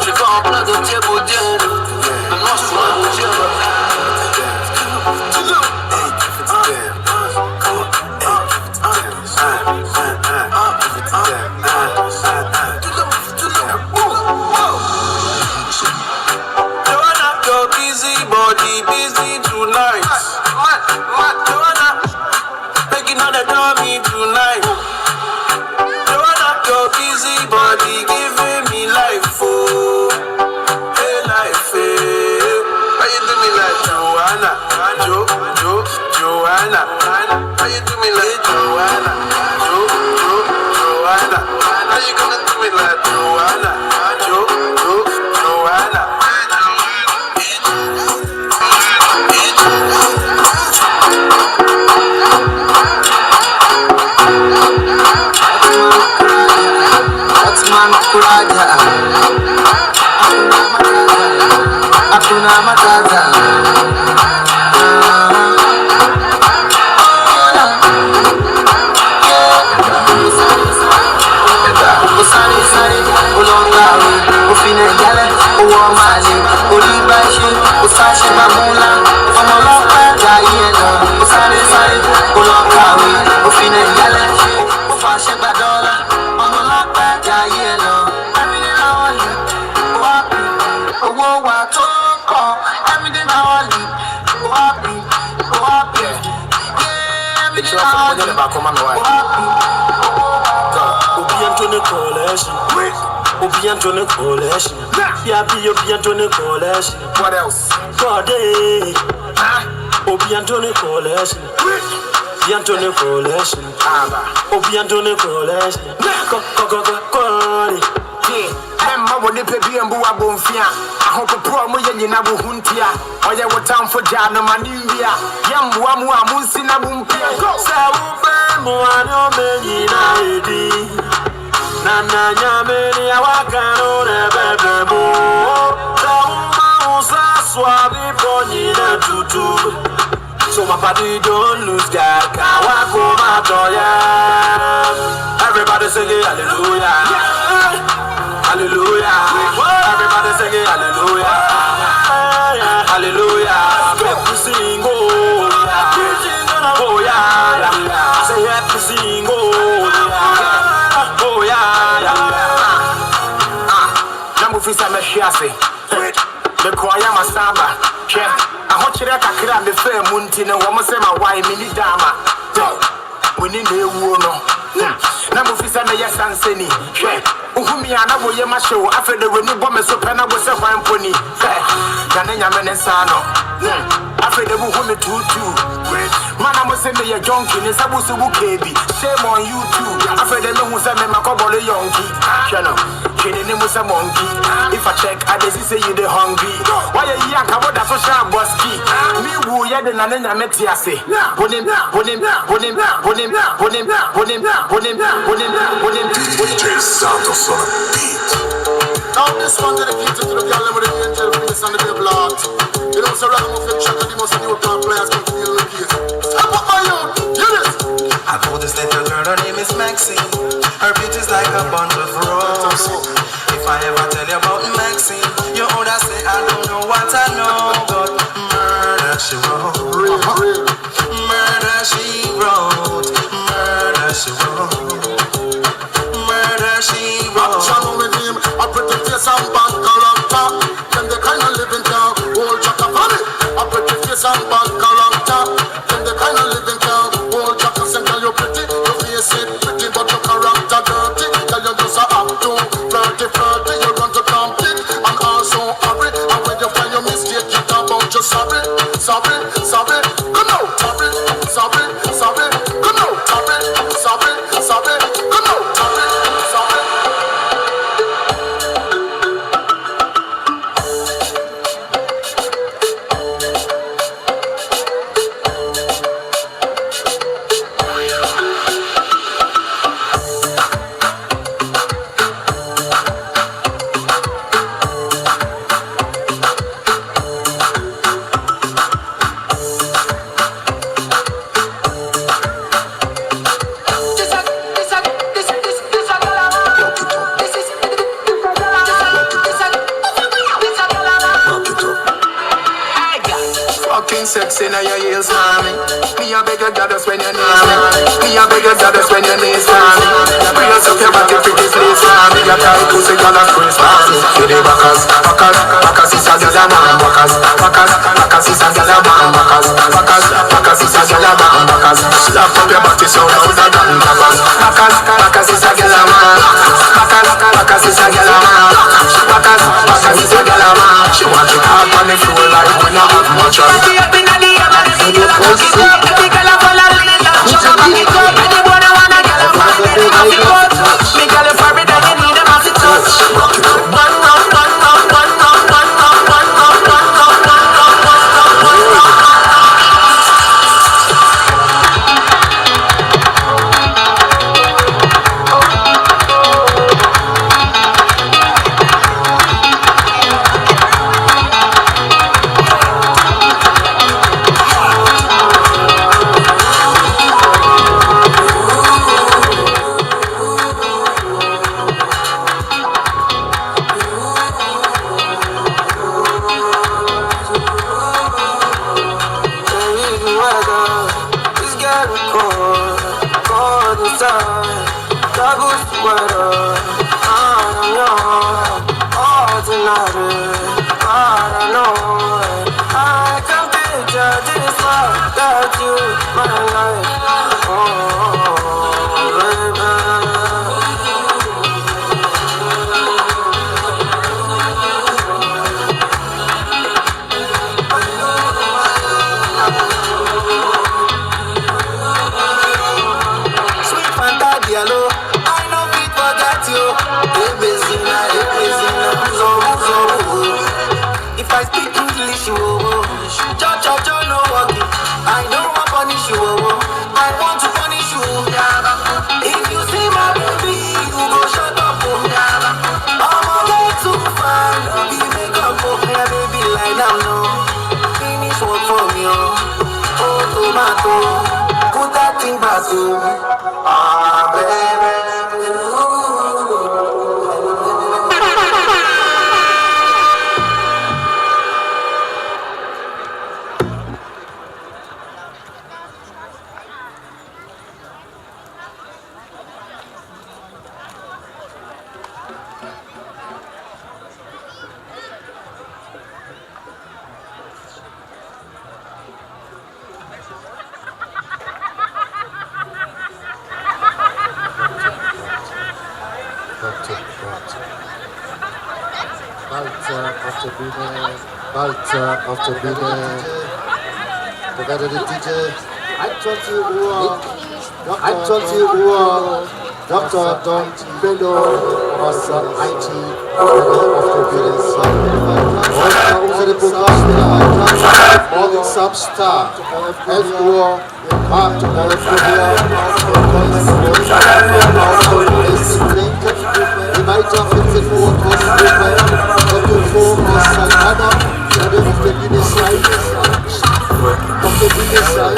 J'ai fait un plat de thieboudienne. Maintenant je pourrais bouger. Joanna, your busy body, busy tonight. Joanna, making all the dummy tonight. Joanna, your busy body, giving me life, oh, hey life, hey. How you do me like Joanna? Joanna. How you do me like Joanna? Joanna. How you gonna do me like Joanna? Joanna. Hakuna matata. Usani, ulongawe, ufine gale, uwamali, ulibashi, usashi mamula, amalopa gayena. Usani, ulongawe, ufine gale, ufashi badola, amalopa gayena. Everything I want you, wapi, uwo watoko. Everything I want you, wapi, yeah. Everything I want you, wapi. Bientôt ne collection. Bientôt ne collection. What else? Cordé. Bientôt ne collection. Bientôt ne collection. Bientôt ne collection. Cordé. Emma wone pebi embu abonfia. Ahopopro mo yenyi na buhuntia. Oye wotam for jana manibia. Yambu amu amunsi na bumpia. Sa ube mo anyo menyi na edi. Nana nyameni awakano nebebe mo. Tauma usa swabi ponyi na tutu. So my body don't lose God. Kawako matoya. Everybody sing it, hallelujah. Hallelujah. Everybody sing it, hallelujah. Hallelujah. Make we sing, oh yeah. Oh yeah. I say happy sing, oh yeah. some shiasi. The choir masamba. I want you to grab the fair muntina, woman say my wife, mini dama. We need the woman. Number of yes and Seni. Uhumiana will yama show after the renewed woman so penna was a fine pony. Ganania Menesano. After the woman too. Man, I must send me a junkie in Sabusu baby. Shame on you too. After the no was a Macabola yonki. Channel. Kidding was a monkey. If I check, I just say you the hungry. Why a young about that social boski? Me woo ya the Nana Metiase. DJ Santos on a beat. Now this one dedicated to the girl with the angel face and the devil heart. You know, so ragamuffin shot the most European players come to the case. Step up my youth, hear this. I know this little girl, her name is Maxine. Her beauty's like a bunch of roses. If I ever tell you about Maxine, you would say I don't know what I know, but murder she wrote. Murder she wrote. Murder she wrote. Murder she wrote. Action with him, a pretty face and bad character. Then the kind of living town, whole chaka family. A pretty face and bad character. Then the kind of living town, whole chaka say, girl you pretty, your face it pretty, but your character dirty. Girl you just a act too flirty, you run to compete and also hurry. And when you find your mistake, you talk about your sorry. Come out, sorry. Come out, sorry. Come out, sorry. Sexy now your heels, mommy. Me a beg your goddess when your knees, mommy. Me a beg your goddess when your knees, mommy. Brace up your body, pretty please, mommy. Your tight pussy, girl, a Christmas. Give the backers is a girl, a man, backers is a girl, a man, backers is a girl, a man, backers. Slap up your body so loud that damn backers. Backers is a girl, a man. Backers is a girl, a man. Backers is a girl, a man. She want it hard on the floor like when I have much of it. Bald auf der Bühne. Da werde die DJ 21 Uhr. 21 Uhr. Dr. Don Bello aus IT auf der Bühne sein. Unsere Programme morgen Samstag 11 Uhr. Markt und weiter 14 Uhr und vor ist Santana, der wird auf der Bühne sein. Auf der Bühne sein.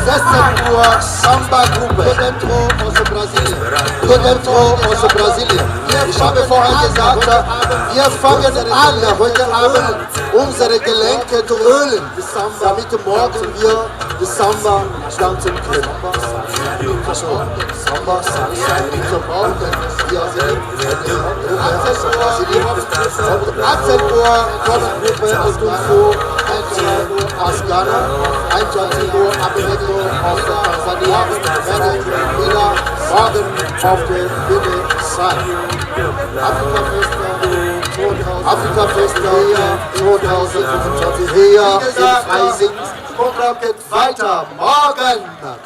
16 Uhr Samba-Gruppe. Dentro aus Brasilien. Ich habe vorher gesagt, wir fangen an, heute Abend unsere Gelenke zu ölen, damit morgen wir die Samba tanzen können. Samba, wir 18 Uhr Gruppe aus Dunfo, 21 Uhr aus Ghana, 21 Uhr Abenego aus Tansania, werden wieder morgen auf der Bühne sein. Afrika-Fest hier 2025 hier in Freising. Das Programm geht weiter. Morgen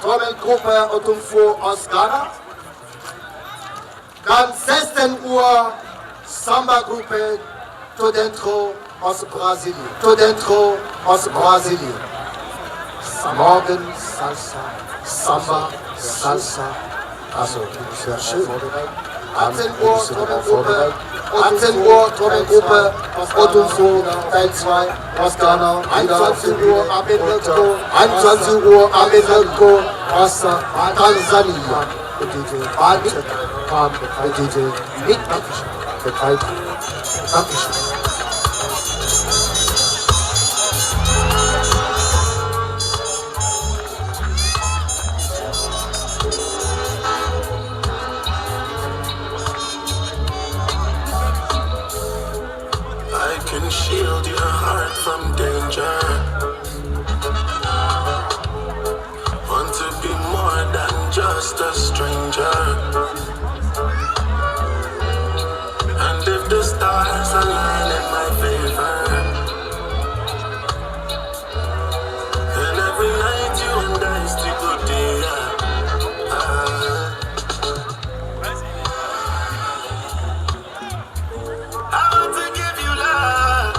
Trommelgruppe Otumfo aus Ghana. Dann 16 Uhr Samba-Gruppe Dentro aus Brasilien. Dentro aus Brasilien. Morgen Salsa, Samba, Salsa. Also, sehr schön. 18 Uhr Trommelgruppe. 18 Uhr Trommelgruppe Otumfo Teil 2 aus Ghana. 21 Uhr Abenego. 21 Uhr Abenego aus Tansania. Bald kam der DJ mit Dankeschön. Dankeschön. Shield your heart from danger. Want to be more than just a stranger. And if the stars align in my favor, then every night you and I still go there. I want to give you love.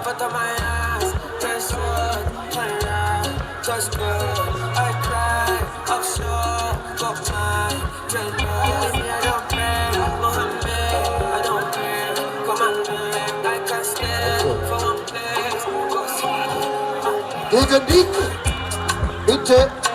but on my eyes, just what, just good. I cry, I'm sure, got my dread. I don't pray, Mohammed, I don't pray. Come on, man, I can't stand for one place. Go see. Gegen Dick, bitte.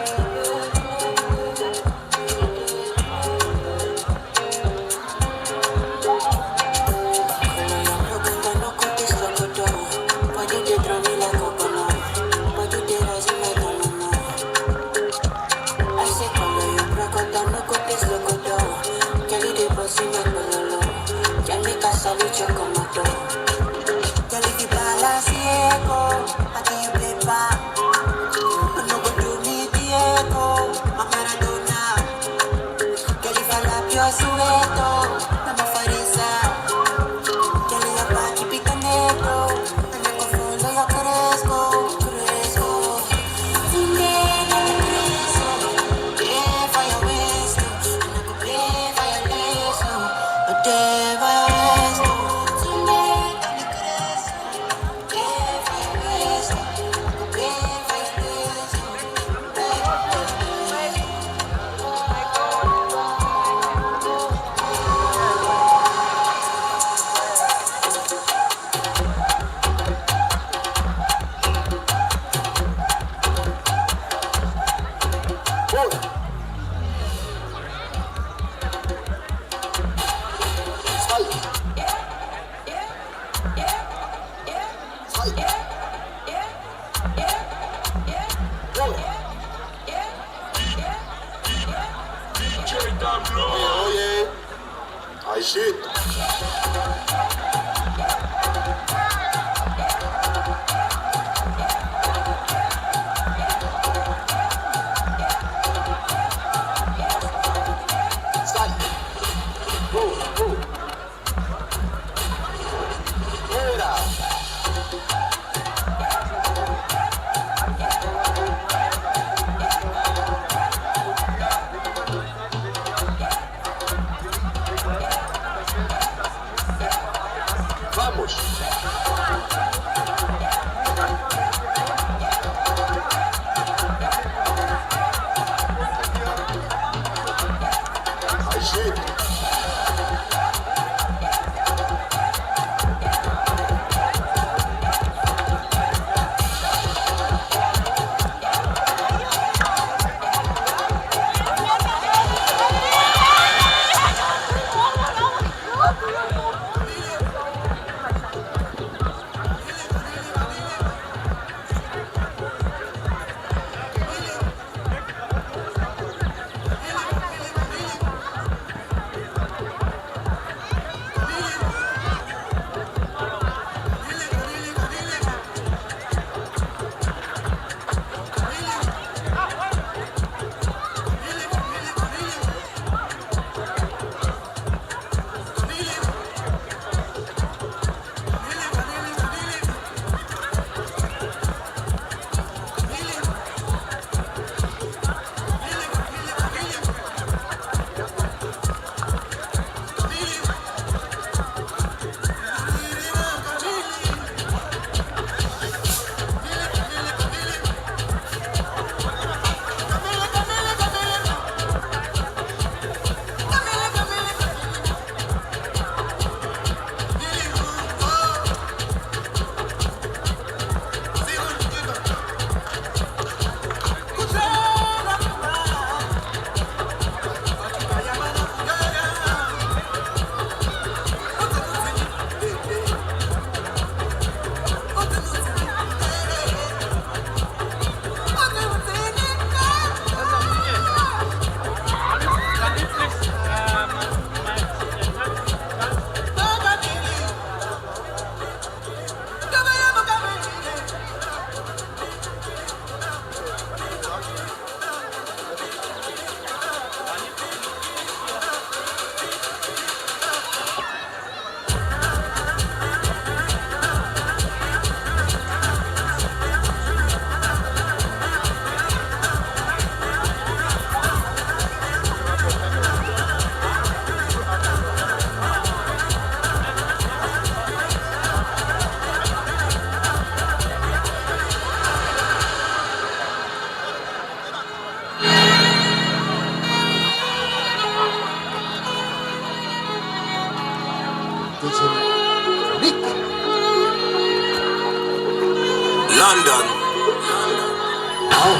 I'm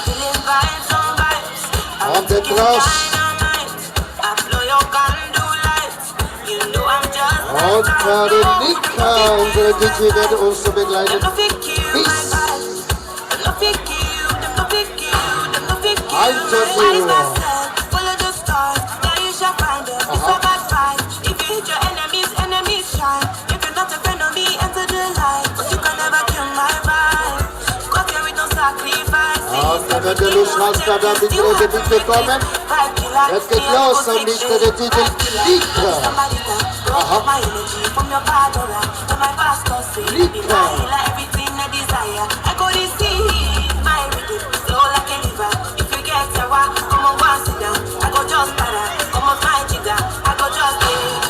feeling vibes on vibes. On the cross. I blow your candle lights. You know I'm just Und Nika, unsere DJ, wird uns so begleitet. Peace. Follow the stars, now you shall find them. It's a bad fight. If you hit your enemies shine. You cannot depend on me, enter the light. But you can never kill my vibe. Cause there is no sacrifice. Da wird der Luftmaster da mit große Bild bekommen. Jetzt geht los und nicht der Titel Nika. Aha. Nika. Everything I desire. I go to see my rhythm, slow like a river. If you get sour, come on, one sit down. I go just para, come on, my jigger. I go just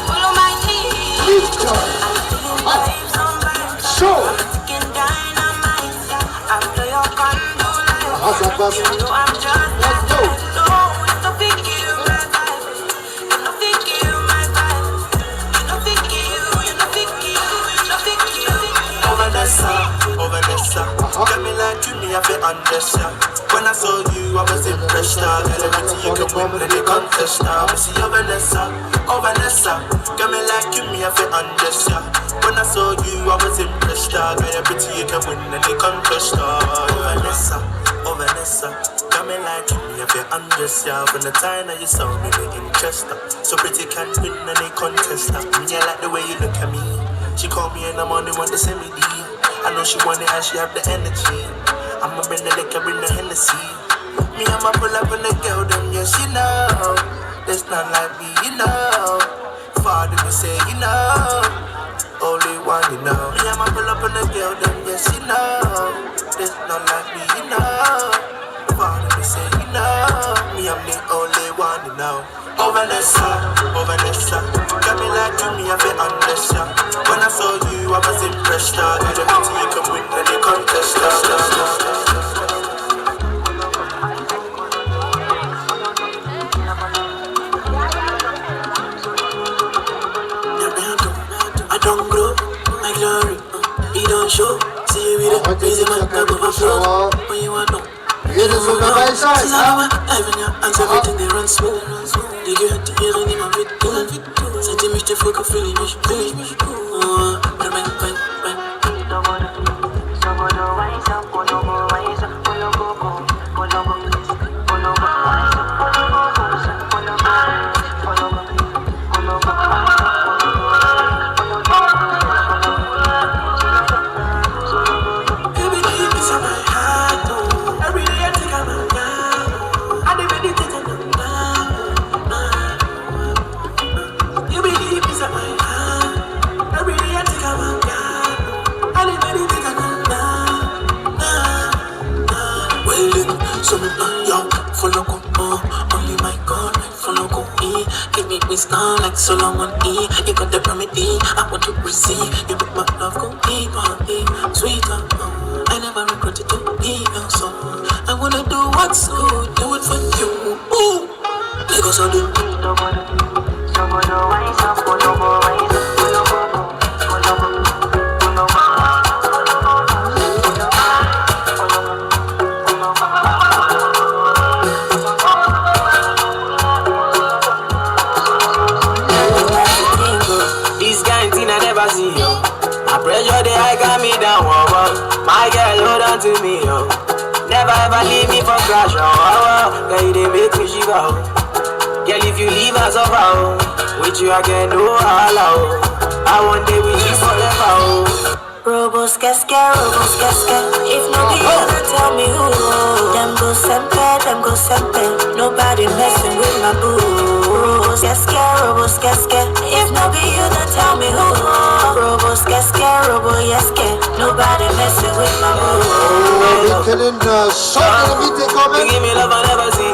follow my lead. Nika. I'm feeling vibes on vibes. Show. I'm ticking dynamite. I blow your candle light. You know I'm just Let's go. no, it's no big deal, my vibe. It's no big deal, my vibe. You no big deal, you no big deal, you no big deal. Vanessa, get me like you, me, I feel understand. When I saw you, I was impressed. Everything you can win in the contest. Now, I see you, Vanessa, get me like you, me, I feel understand. When I saw you, I was impressed. Everything you can win in the contest. Vanessa, got me like you, me, I feel understand. From the time that you saw me, the interest. So pretty can't win any contest. Me, I like the way you look at me. She called me in the morning, want to send me D. I know she want it and she have the energy. I'ma bring the liquor, bring the Hennessy. Me, I'ma pull up on the girl, them, yes, you know. There's none like me, you know. Father, me say, you know. Only one, you know. Me, I'ma pull up on the girl, them, yes, you know. There's none like me, you know. Father, me say, you know. Me, I'm the only one, you know. Oh Vanessa, got me like you, me, I feel understand. When I saw you, I was impressed. Everything you can win any contest. I don't grow, my glory, he don't show. See me the busy man, I go for flow. When you want to know. Jeder so dabei sein. Everything they run smooth. Die gehört die Ehre niemand mit. Seitdem ich der Völker fühle ich mich. Like so long on E, you got the remedy. I want to receive. You make my love go deeper, sweeter. I never regretted to be your soul. I wanna do what's good, do it for you. Ooh, Lagos I do. Pressure the high got me down, my girl hold on to me, never ever leave me for crash, girl you dey make me shiver, girl if you leave us over, with you I can do all, I want day with you forever. Robos casca, if no be you, then tell me who. Them go sempe, nobody messing with my boo. Robos casca, if no be you, then tell me who. Robos casca, nobody messing with my boo. Wir können schon in der Mitte kommen. You give me love I never see,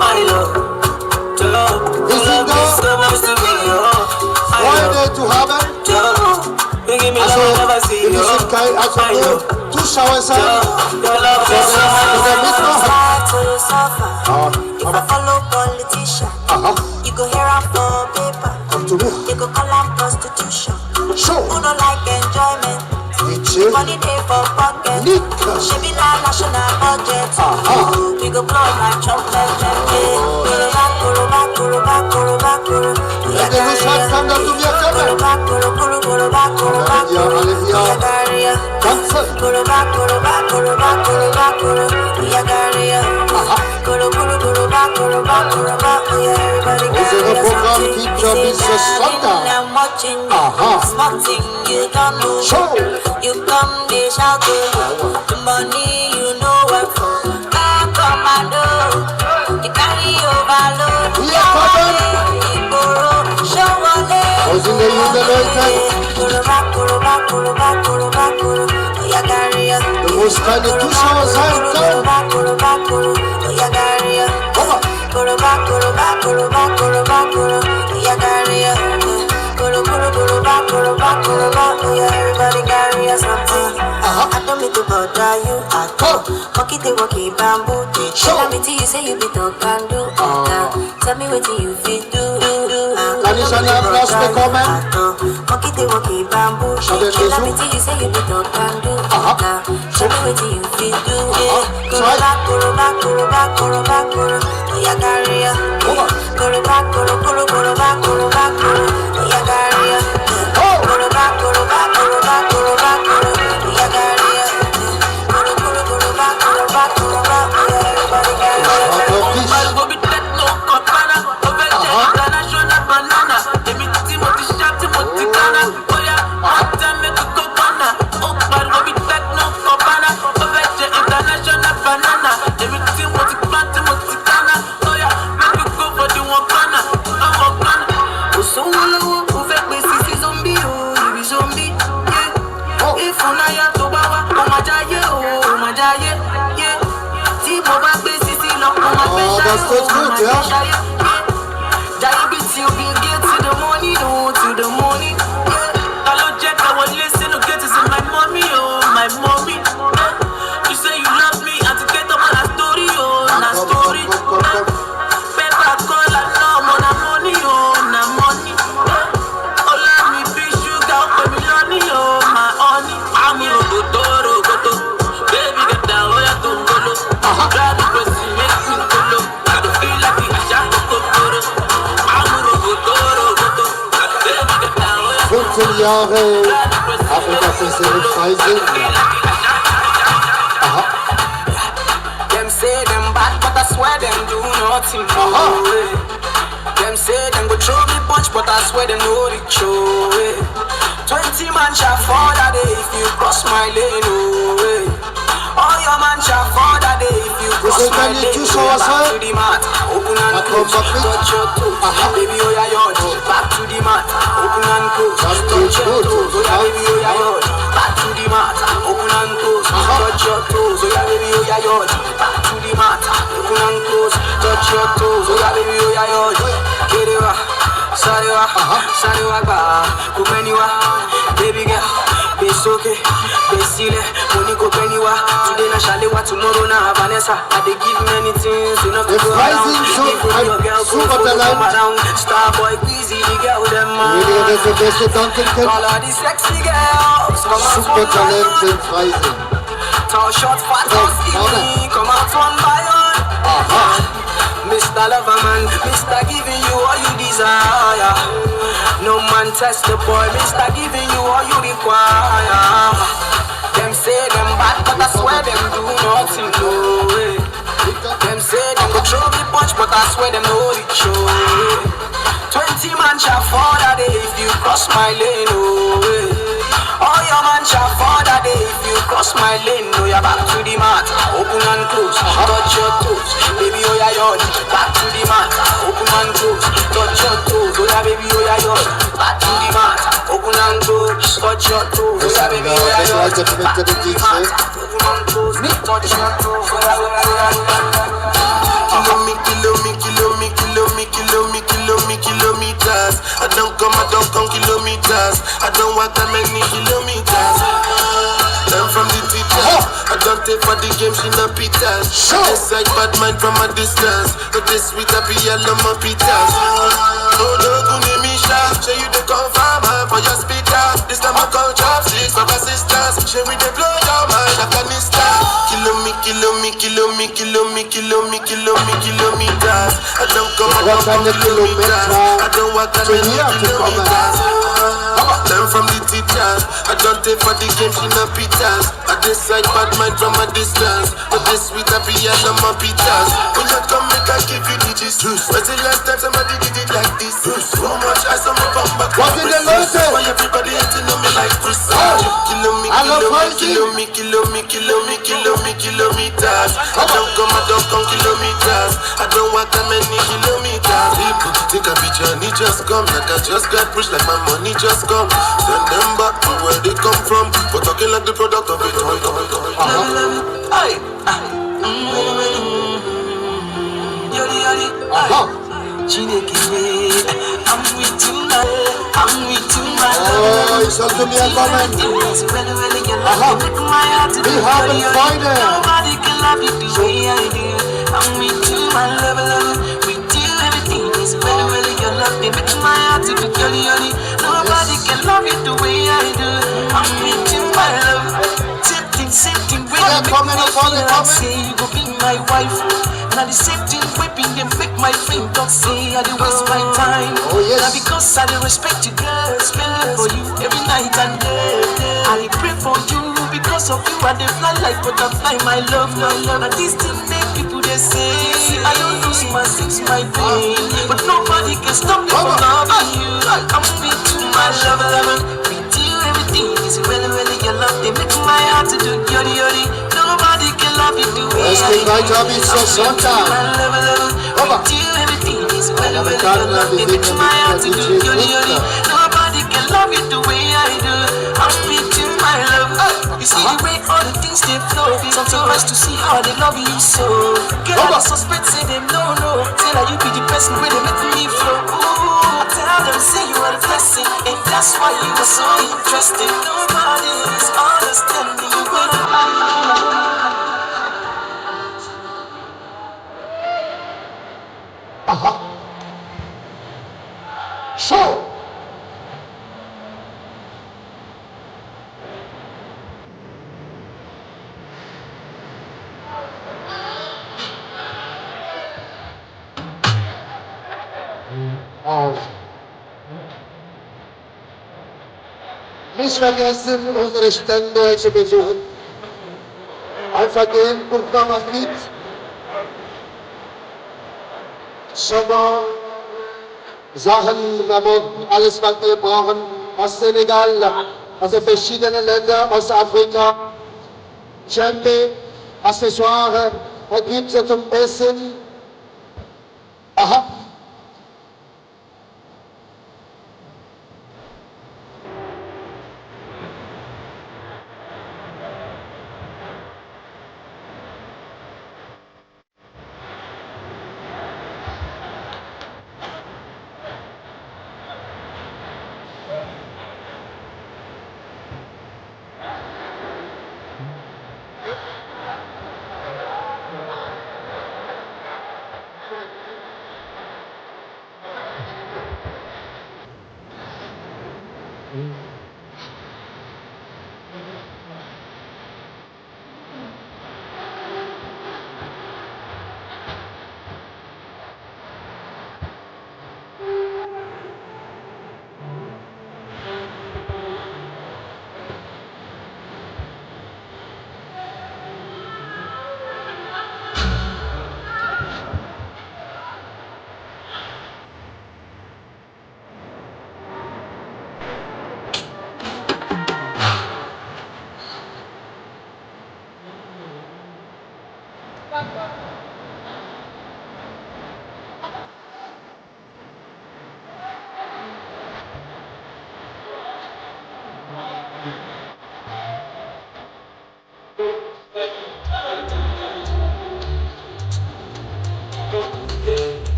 I love, to love, so much to me, Freunde zu haben. Also, wir müssen kein Zuschauer sein. If I follow politician, you go hear am for paper. Come to me. You go call am prostitution. Show. Who don't like enjoyment? DJ okay. Money day for pocket. She be like national budget. We go blow like chocolate. Kuru back, kuru back, kuru back, kuru back, kuru. Let the roots have come down to me. Kuru back, kuru, kuru, kuru back, kuru back, kuru. Kuru back, kuru back, kuru back, kuru back, kuru. Kuru, kuru, kuru back, kuru back, kuru back. Everybody got I'm watching you, smarting, you don't know. You come, they shout to you. The money, you know what for. Back commando, you carry overload. You borrow, show one leg. Kuru back, kuru back, kuru back, kuru back, kuru. The most kind of 2 hours have done. Kuru back, kuru back, kuru. Kuru back, kuru back, kuru back, kuru back, kuru. Everybody carry us something. I don't mean to bother you at all. Monkey they walkie bamboo. Tell me till you say you be talk and do. Tell me what you feel do. Monkey they walkie bamboo. Tell me till you say you be talk and do. Tell me what you feel do. Kuru back, kuru back, kuru back, kuru back, kuru. Carry us. Kuru back, kuru, kuru, kuru back, kuru back, kuru. Carry us. Kuru back, kuru back, kuru back, kuru back, kuru. Carry us. Kuru, kuru, kuru back, kuru back, kuru back. Everybody carry us. Go be dead, no compana. Over there, international banana. Let me see what the shot, what the cana. Oh yeah, hot time make a go banana. Oh, but go be dead, no compana. Over there, international banana. Let me see what the plant, what the cana. Oh yeah, make you go for the one banana. I'm a banana. Oh, so low, who fake me see zombie, oh, you be zombie, yeah. If you na ya to bawa, oh my jaye, yeah. Team over basis, lock on my bed, yeah. Diabetes, you be get to the money, no, to the money, yeah. Hello, Jack, I will listen to get this in my mommy, oh, my mommy, yeah. You say you love me, and to get up on a story, oh, na story, yeah. Paper call, I know, on a money, oh, na money, yeah. Oh, let me be sugar, for me, honey, oh, my honey. I'm in the door, baby, get down, oh, yeah, don't go low. Drive the bus, make me go low. I don't feel like the shot of Kokoro. I'm in the door, baby, get down, oh, yeah. 15 Jahre Afrika Festival Freising. Them say them bad, but I swear them do nothing for it. Them say them go throw me punch, but I swear them know the show it. 20 man shall fall that day if you cross my lane, oh way. All your man shall fall that day if you cross my lane. Back to the mat, open and close, touch your toes. Baby, oh yeah, yod. Back to the mat, open and close, touch your toes. Oh yeah, baby, oh yeah, yod. Back to the mat, open and close, touch your toes. Oh yeah, baby, oh yeah, yod. Back to the mat, open and close, touch your toes. Oh yeah, baby, oh yeah, yod. Kerewa, sarewa, sarewa ba, kumeniwa, baby girl, besoke, besile, money go pennywa. Today na Shalewa, tomorrow na Vanessa. I dey give many things, enough to go around. Even your girl go come around. Starboy, Queasy, the girl them man. All of the sexy girls come out Super talent in Freising. Tall, short, fat, or skinny, come out one by one. Mr. Loverman, Mr. Giving you all you desire. No man test the boy, Mr. Giving you all you require. Them say them bad, but I swear them do nothing, no way. Them say them go throw me punch, but I swear them know the show. 20 man shall fall that day if you cross my lane, no way. All your man shall fall that day if you cross my lane. No, you're back to the mat, open and close, touch your toes. Baby, oh yeah, yod. Back to the mat, open and close, touch your toes. Oh yeah, baby, oh yeah, yod. Back to the mat, open and close, touch your toes. Oh yeah, baby, oh yeah, yod. Back to the mat, open and close, touch your toes. Oh yeah, kilometers. I don't come kilometers. I don't walk that many kilometers. I'm from the teacher. I don't take for the game, she no pitas. Inside bad mind from a distance. But this sweet happy yellow my pitas. Oh no, Gunemisha. Show you the confirm for your speaker. This time I call chopsticks for my sisters. She with the blow your mind, Afghanistan. Kilometers. I don't come kilometers. I don't walk kilometers. Learn from the teachers. I don't take for the game, she no pitas. I decide bad mind from a distance. But this sweet happy and no more pitas. When you come make I give you digits. When's the last time somebody did it like this? So much I saw me come back. What's in the list? Why everybody hating on me like Chris? Kilometers. I don't come kilometers. I don't walk that many kilometers. People think I be journey just come. Like I just got pushed, like my money just come. Send them back to where they come from. But talking like the product of it. Oh, it's also me a comment. We haven't Friday. Nobody can love you the way I do. I'm with you, my love. We do everything. It's really your love. They make my heart to be yoli. Nobody can love you the way I do. I'm with you, my love. Same thing. When I say you go be my wife. Now the same thing whipping them make my friend talk say I do waste my time. Oh yes. Now because I do respect you, girl, spend for you every night and day. I pray for you because of you. I dey fly like butterfly, my love. And this thing make people they say I don't lose my sense, my pain, but nobody can stop me from loving you. I'm with you, my love. We do everything. It's really your love. They make my heart to do yori. Nobody can love you the way I do. Right up, it's so sometime. Do everything is well. They make my heart to do yori. Nobody can love you the way I do. I'm with you, my love. You see the way all the things they flow. Some surprised to see how they love you so. Girl, I suspect say them no. Say that you be the person where they make me flow. Ooh, I tell them say you are the blessing, and that's why you are so interesting. Nobody is understanding you when So nicht vergessen, unsere Stände zu besuchen. Einfach gehen, gucken wir was gibt. Sugar, Sachen, alles was wir brauchen, aus Senegal, also verschiedene Länder, aus Afrika. Djembe, Accessoire, gibt es zum Essen. Aha.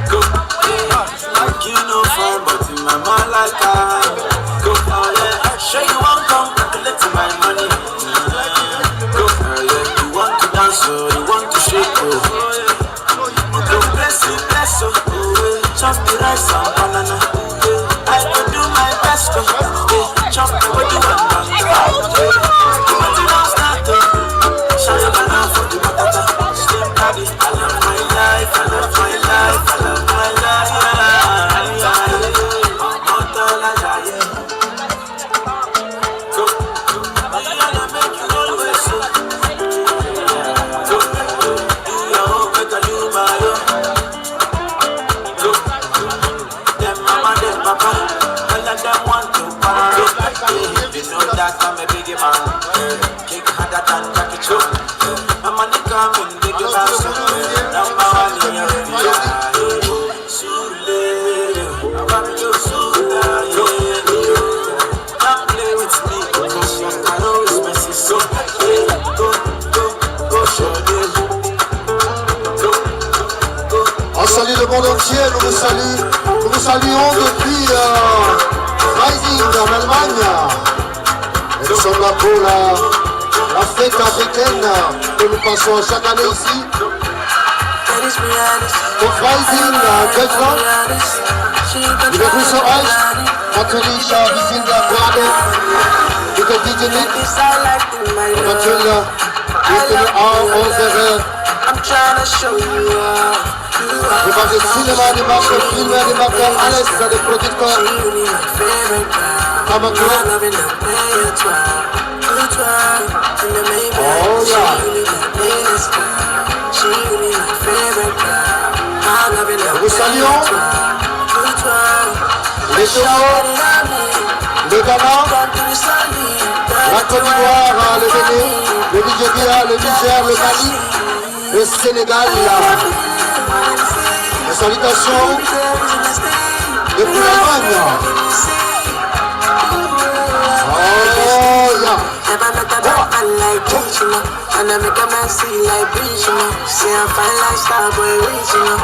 Go, like you know fun, but in my mind like I go, oh yeah, sure you want come collect my money. Go, oh yeah, you want to dance, oh, you want to shake, oh, go bless you, oh, me rice and banana. I could do my best to chop the way you want. But you don't start to shine your banana for the batata. Slim daddy, I love my life, I love my life, I love my life. I'm a big man, kick harder than Jackie Chan. I'm a nigga, I'm in big bass. Number one in your area. Sule, I want you Sula, Come play with me, because your caro is messy. So, go, show them. On salue le monde entier, nous vous saluons depuis Freising en Allemagne. Nous sommes là pour la fête africaine que nous passons chaque année ici. Pour Freising, Deutschland. Ich begrüße euch natürlich, wir sind ja gerade mit der DJ Nick. Natürlich, wir können auch unsere die machen Cinema, die machen Filme, die machen alles, die Produkte. Come on, oh yeah. Nous saluons les Togo, le Ghana, la Côte d'Ivoire, le Bénin, le Nigeria, le Niger, le Mali, le Sénégal. Les salutations depuis l'Allemagne. Oh yeah. And I make a man see like breeze, you know. See I'm fine like Starboy Reach, you know.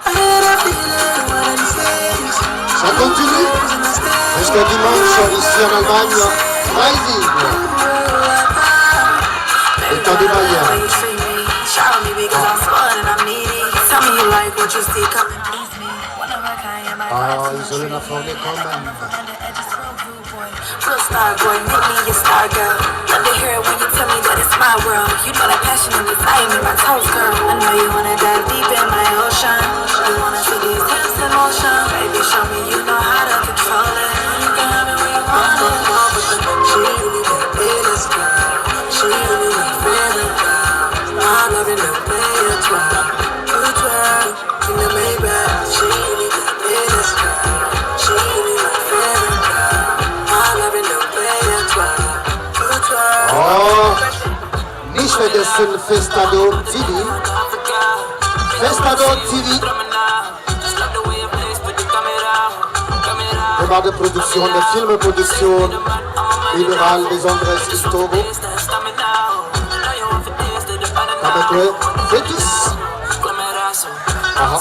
I had a feeling when it says. Ça continue jusqu'à dimanche ici en Allemagne. Freising. Le temps des Mayens. Shout me because I'm smart and I'm needy. Tell me you like what you see, come and please me. Ah, isolé la forme quand même. Real star boy, make me your star girl. Love to hear it when you tell me that it's my world. You know that passion and desire in my toes, girl. I know you wanna dive deep in my ocean. You wanna see these hips in motion. Baby, show me you know how to control it. You can have it when you want it. She really the realest girl. She really my favorite girl. I'm loving the way you twirl. You twirl in the Maybach. She really the realest girl. She really my favorite girl. I'm loving the way you twirl. You twirl. Oh, nicht vergessen FESTADO.TV. FESTADO.TV. Débat de production, de film production libérale des Andrés du Togo. Avec le Fétis. Aha.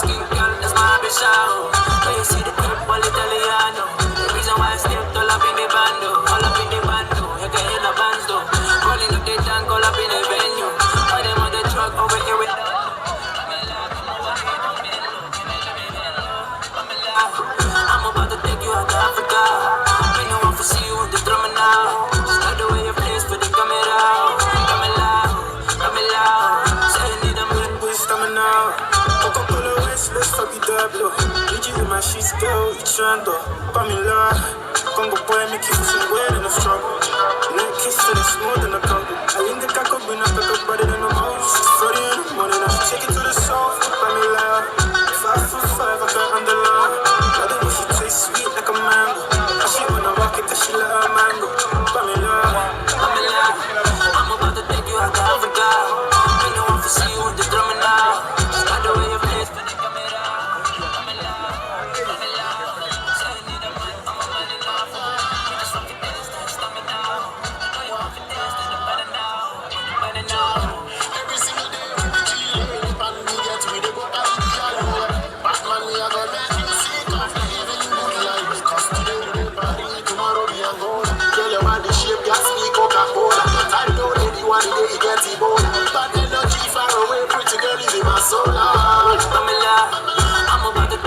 She's still echando, Pamela. Congo boy, me keep some weird in the struggle. Neck kiss to the smooth in the congo. I think the caco been up like a body than the most. 40 in the morning, I take it to the soul. Pamela, 5 for 5, I got on the line. I think she tastes sweet like a mango. She wanna rock it, cause she love a mango. Pamela, I'm about to take you out to Africa. I know I'm for see you with the drumming now. Not the way you play, but they come it out. But energy far away, pretty girl is in my soul. I'm about to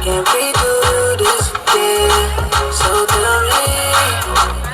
Can't we do this again? So tell me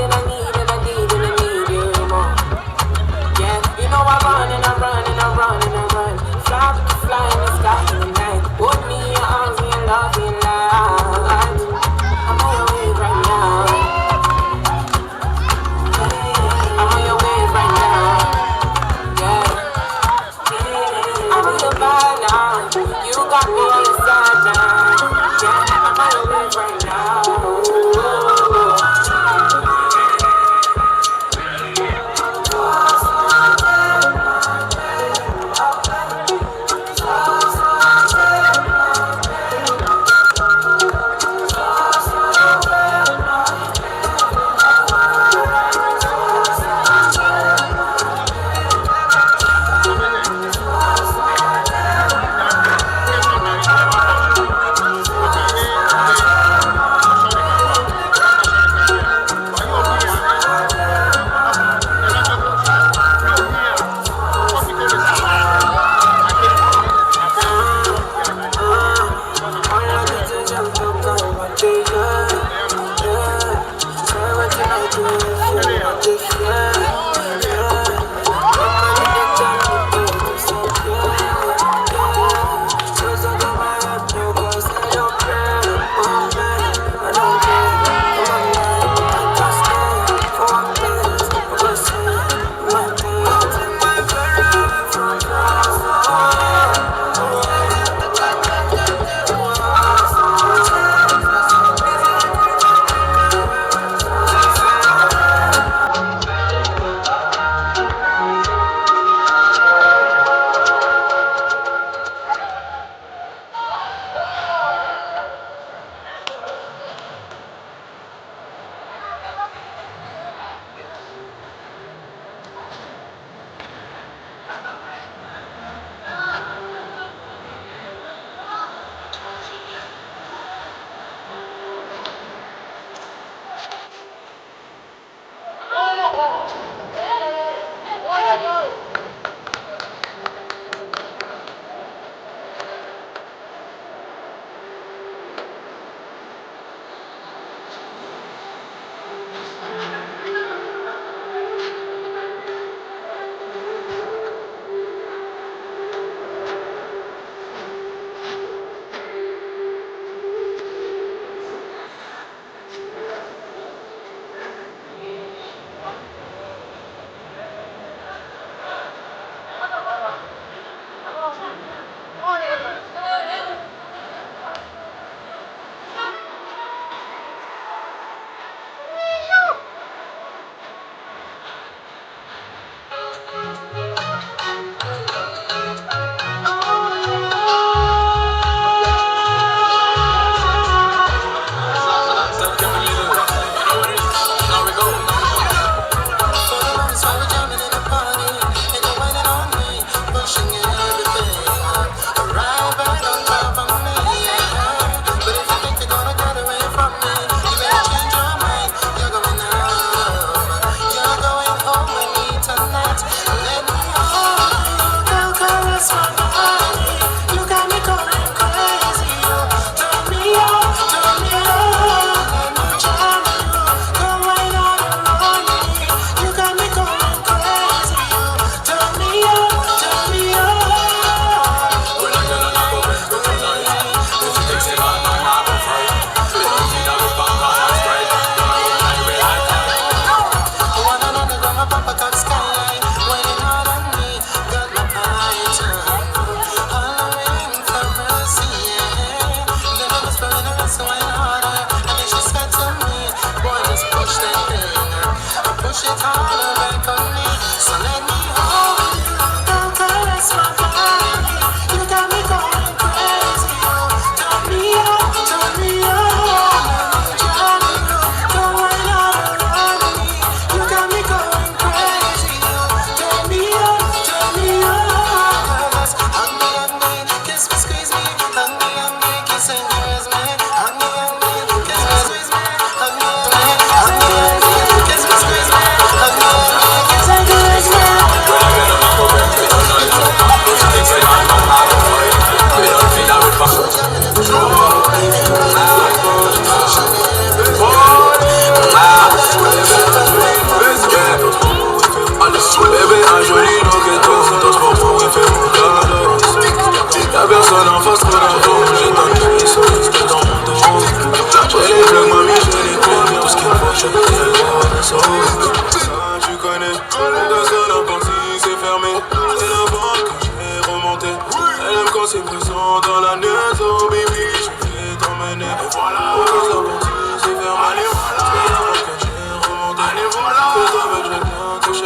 and I need and I need and I need you more. Yeah, you know I'm running, I'm running, I'm running, I'm running. Fly with the fly in the sky in the night. Hold me in your arms, me in love, me in light. I'm on your way right now. I'm on your way right now. Yeah. I'm on your mind now. You got me on your side now. Yeah, I'm on your way right now.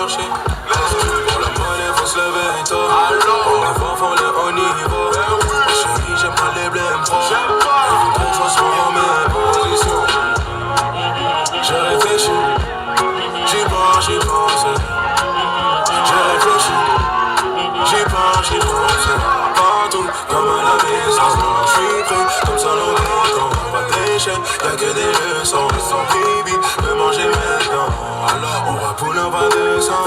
chercher. Pour la monnaie, faut se lever tôt. Pour les enfants, les hauts niveaux. Ma chérie, j'aime pas les blèmes trop. Elle voudrait que je sois sur mes positions. J'ai réfléchi, j'y pense. J'ai réfléchi, j'y pense. Partout, comme à la maison, je suis pris, comme ça longtemps, quand on va déchirer, y'a que des leçons, sans baby, peut manger maintenant. Alors on va pour le bas de sang,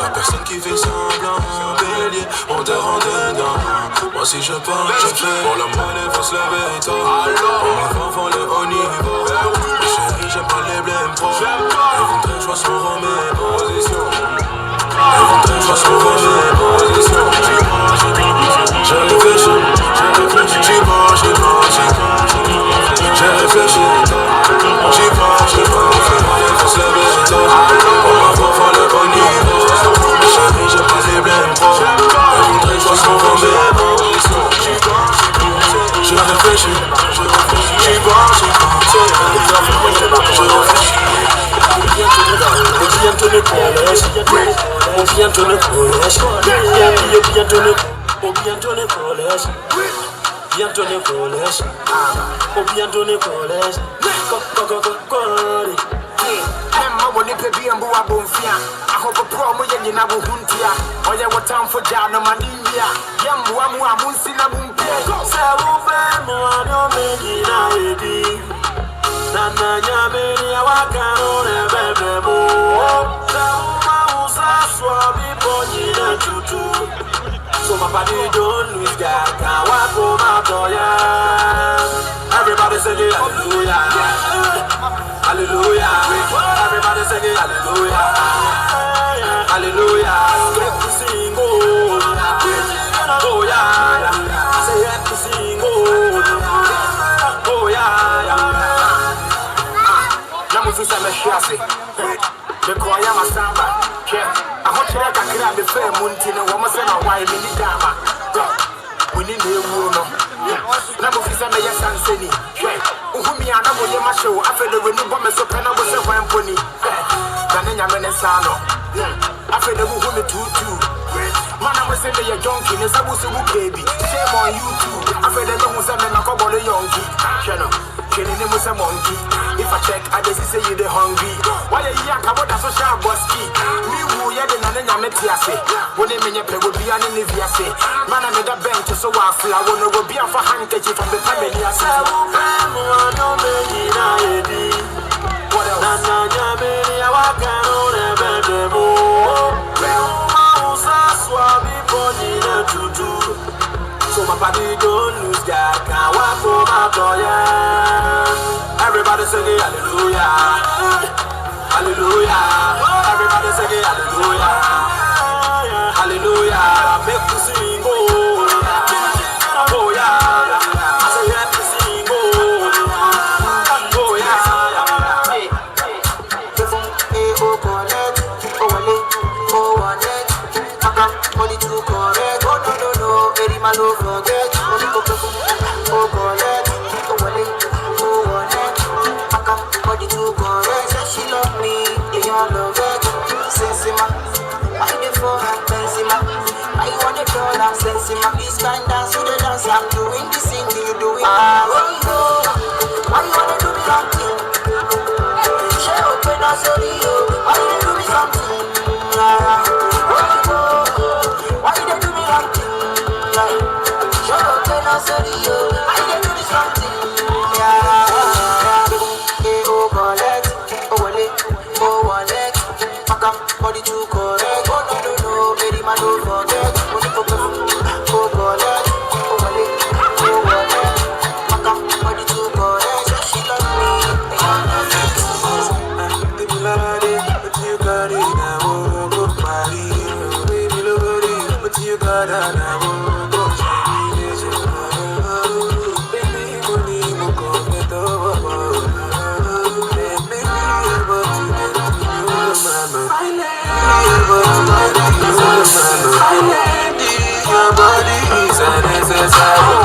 y'a personne qui fait semblant, bélier, on te rend dedans. Moi si je parle, je fais, pour la monnaie faut se lever tôt. Pour les enfants, les hauts niveaux. Ma chérie, j'aime pas les blèmes trop. Elle voudrait que je sois sur mes positions. Elle voudrait que je sois sur mes positions. J'ai réfléchi, j'y pense. J'ai réfléchi, j'y pense. Il faut se lever tôt. On va voir le bon niveau. Ma chérie, j'ai pas les blèmes trop. Elle voudrait que je sois sur mes positions. J'ai réfléchi, j'y pense. Bientôt le collège, bientôt le collège, bientôt le collège, bientôt le collège, bientôt le collège. Emma woni pe bi ambu abonfia ahopo pro mo ye nyina bo huntia oye wotam fo ja no manimia yambu amu amunsi na bumpie se wo fe mo anyo me nyina ebi nana nyameni awakano ne bebe mo se wo ma usa so bi bonyina tutu so my body don't lose God can walk over to ya. Everybody sing it hallelujah, hallelujah. Everybody sing it hallelujah, hallelujah. Let me sing oh yeah, say let me sing oh yeah. Namu fisa me hwase me koya masamba ke ahokyere kakra me fa munti ne wo mo se na wai me ni dama we ni na ewu no namu fisa me yesanseni ke uhumi ana mo ye ma show afede we ni bo me so pena wo se kwan poni na ne nyame ne sa no afede wo hu me tutu mana mo se me ye jonki ne sabu se bu baby shame on you too afede me hu se me na ko bole yonki no Kenny mo say monkey. If I check, I just say you the hungry. Why you yank about that social bossy? Me who ya the nana nyame tiase. When they menye pe go be an in viase. Man I made a bench so I feel I wanna go be a for handkerchief from the family as I no me na edi. What else? Nana nyame ya wakano ne bedemo. Ma usa swabi boni na tutu. So my body don't lose God can walk for my toya. Everybody sing it hallelujah, hallelujah. Everybody sing it hallelujah, hallelujah. Make me sing oh yeah. I say let me sing oh yeah. Oh connect, oh wale, oh connect. Paka money to correct. Oh no, very man no forget. Oh connect, oh wale, oh connect. Paka money to correct. Say she love me, you love it. Sensima, why the for her Benzema? I want it all, I'm Sensima. This kind dance, you the dance, I'm doing the same thing you doing. Why you wanna do me like you? She open us on you. Why you do me something? Why you do me like you? She open us on you. Why you do me something? Oh collect, oh wale, oh wallet. Pack up body to correct. Oh no, very man don't forget. Oh collect, oh wale, oh wallet. Pack up body to correct. She love me. You got it now, go party. Baby, look at it, but you got it now, go baby, money, mo come get over. Make me able to get to you, mama. My lady, your body is unnecessary. My lady, your body is unnecessary.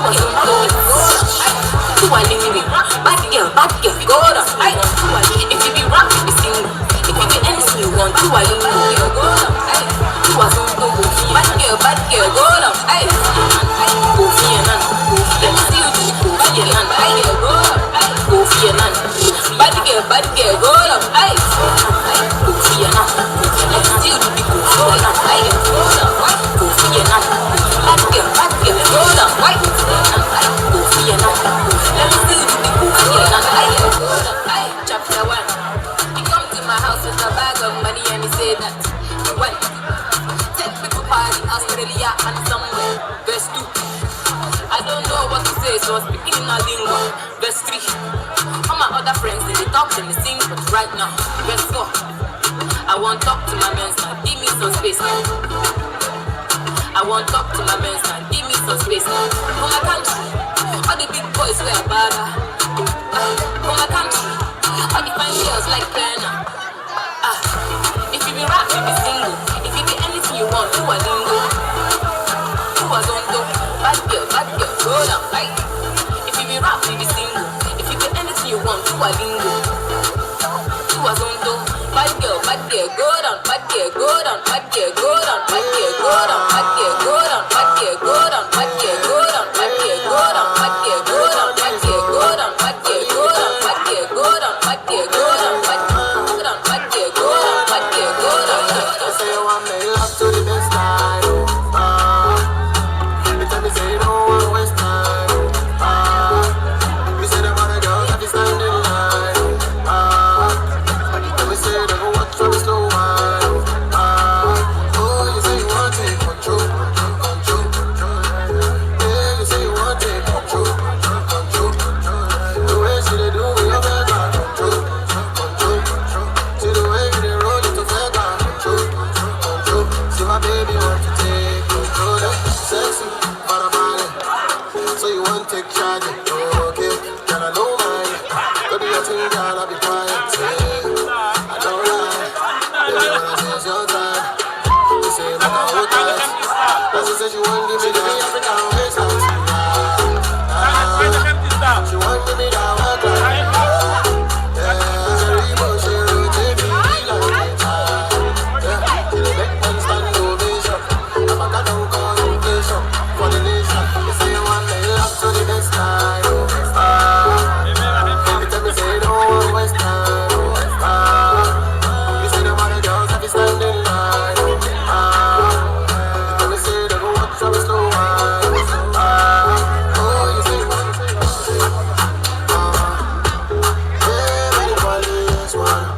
was on the to a limit. Bad girl, go down. If you be rap, you be single. If you be anything you want, to a limit. Go down. To a zone, bad girl, go down. Go for your man. Let me see you do go for your man. Go down. Go for your man. Bad girl, go down. Go for your man. Let me see you do go for your man. Go for your man. Bad girl, go down. Go for your man. Let me see you do go for your man. Chapter 1. He come to my house with a bag of money and he said that he went take me to party, Australia and somewhere. Verse 2. I don't know what to say, so I was speaking in a lingua. Verse 3. All my other friends, they talk and they sing, but right now, verse 4. I want to talk to my men's man, give me some space now. I want to talk to my men's man, give me some space now. For my country, all the big boys wear a bada. For my country, all the fine girls like Penna. If you be rap, you be single. If you be anything you want, do a dingo. Do a zonto. Bad girl, go down, right? If you be rap, you be single. If you be anything you want, do a dingo. Do a zonto. Bad girl, go down, bad girl, go down, bad girl, go down, bad girl, go down, bad girl, go down, bad girl, go down, bad girl, go down, bad girl, go down, bad girl, go down, bad girl, go down, bad girl, go down, bad girl, go down, bad girl, go down, bad girl, go down, bad girl, go down, bad girl, go down. I say you want me love to the best time. You tell me say you don't want to waste time. You say them other girls have to stand in line. Let me say they go watch from slow wine. Oh, you say you want to take control. Yeah, you say you want to take control. The way she they do me, you better control. See the way you they roll it to better control. See my baby want to take control. Sexy, para vale. So you want to take charge? Okay, can I know mine? Go do your thing, girl, I'll be quiet. I don't lie. Baby, when I say it's your time, you say but I hold tight. Now she said she want to give me the African waistline. She want to give me that work life. Yeah, she remote, she rotate me like a child. Yeah, she dey make man stand ovation. I'm a god on contemplation for the nation. You say you want me love to the best time. You tell me say you don't want to waste time. You say them other girls have to stand in line. You tell me say they go watch from slow wine. Oh, you say you want to yeah, anybody is one.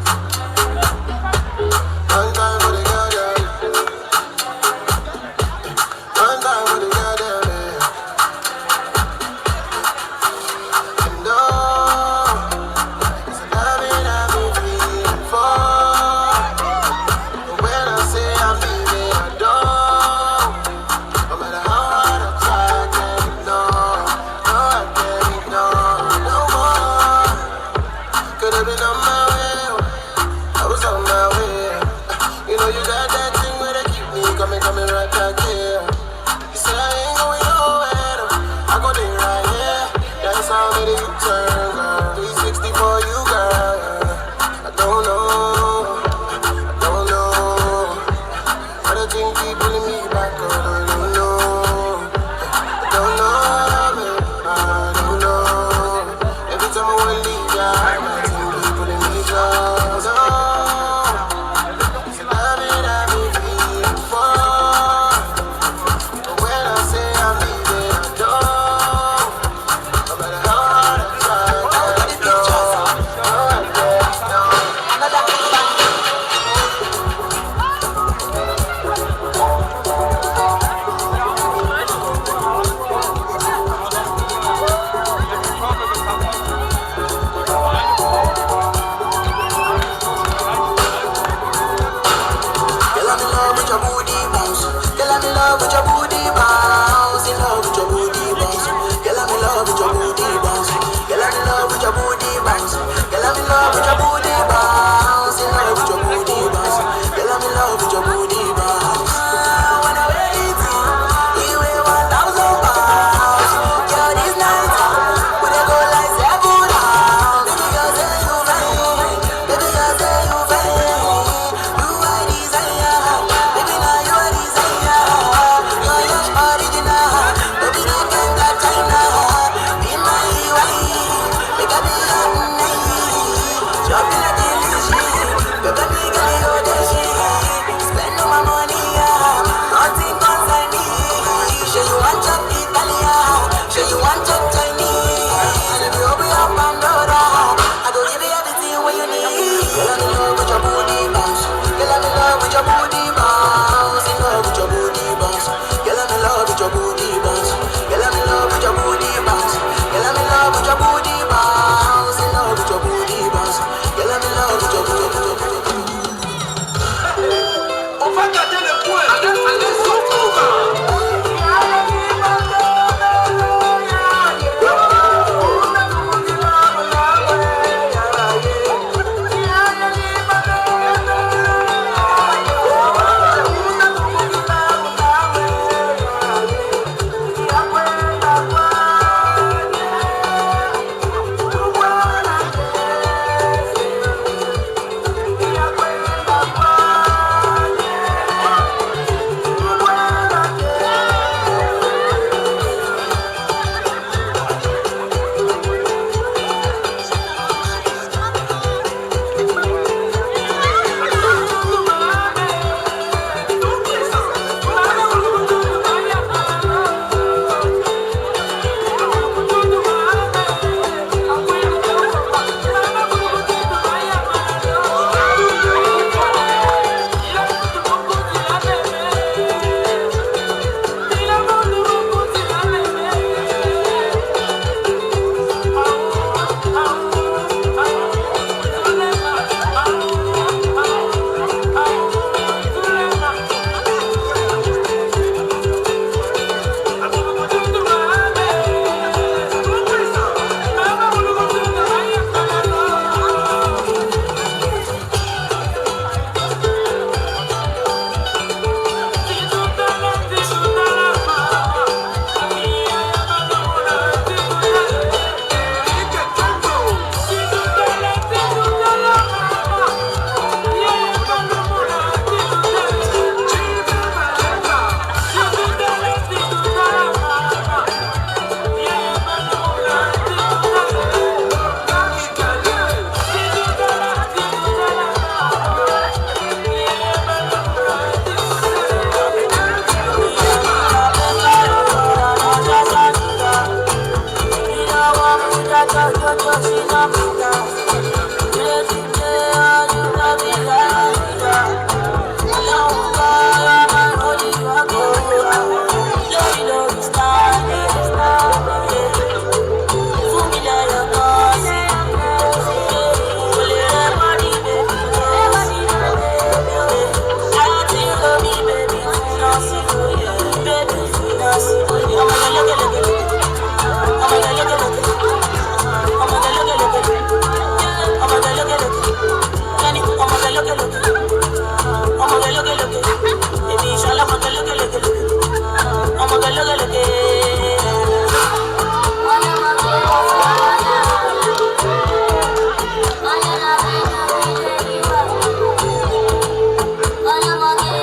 One time for the girl, yeah. One time for the girl, yeah. And it's a loving I've been feeling for. But when I say I'm leaving, I don't. No matter how hard I try, I can't ignore. No, I can't ignore no more. Could have been on my way, I was on my way. You know you got that thing where they keep me coming right back here. You say I ain't going nowhere, no. I go there right here. That's how many you turn, girl. 360 for you, girl. I don't know. Why the thing keep pulling me back, girl? I don't know. I don't know, babe. I don't know. Every time I wanna leave, yeah, my thing keep pulling me close. Oh, it's a love it I've been feeling for.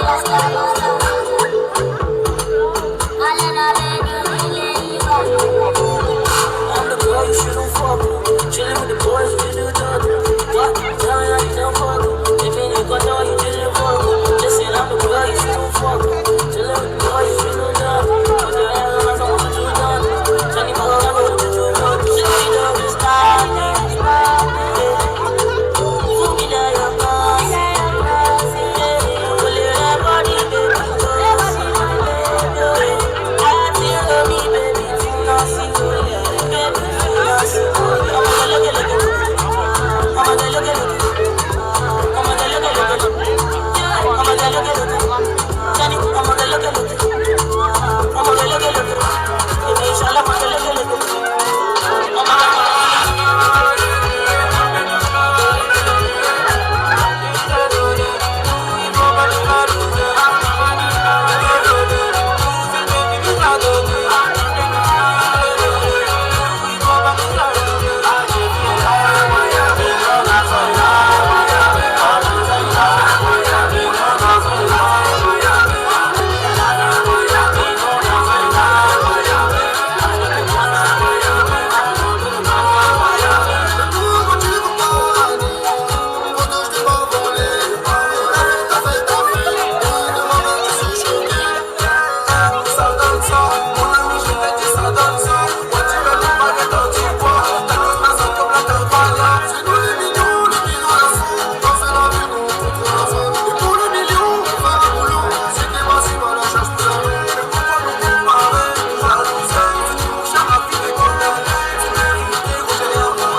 FESTADO.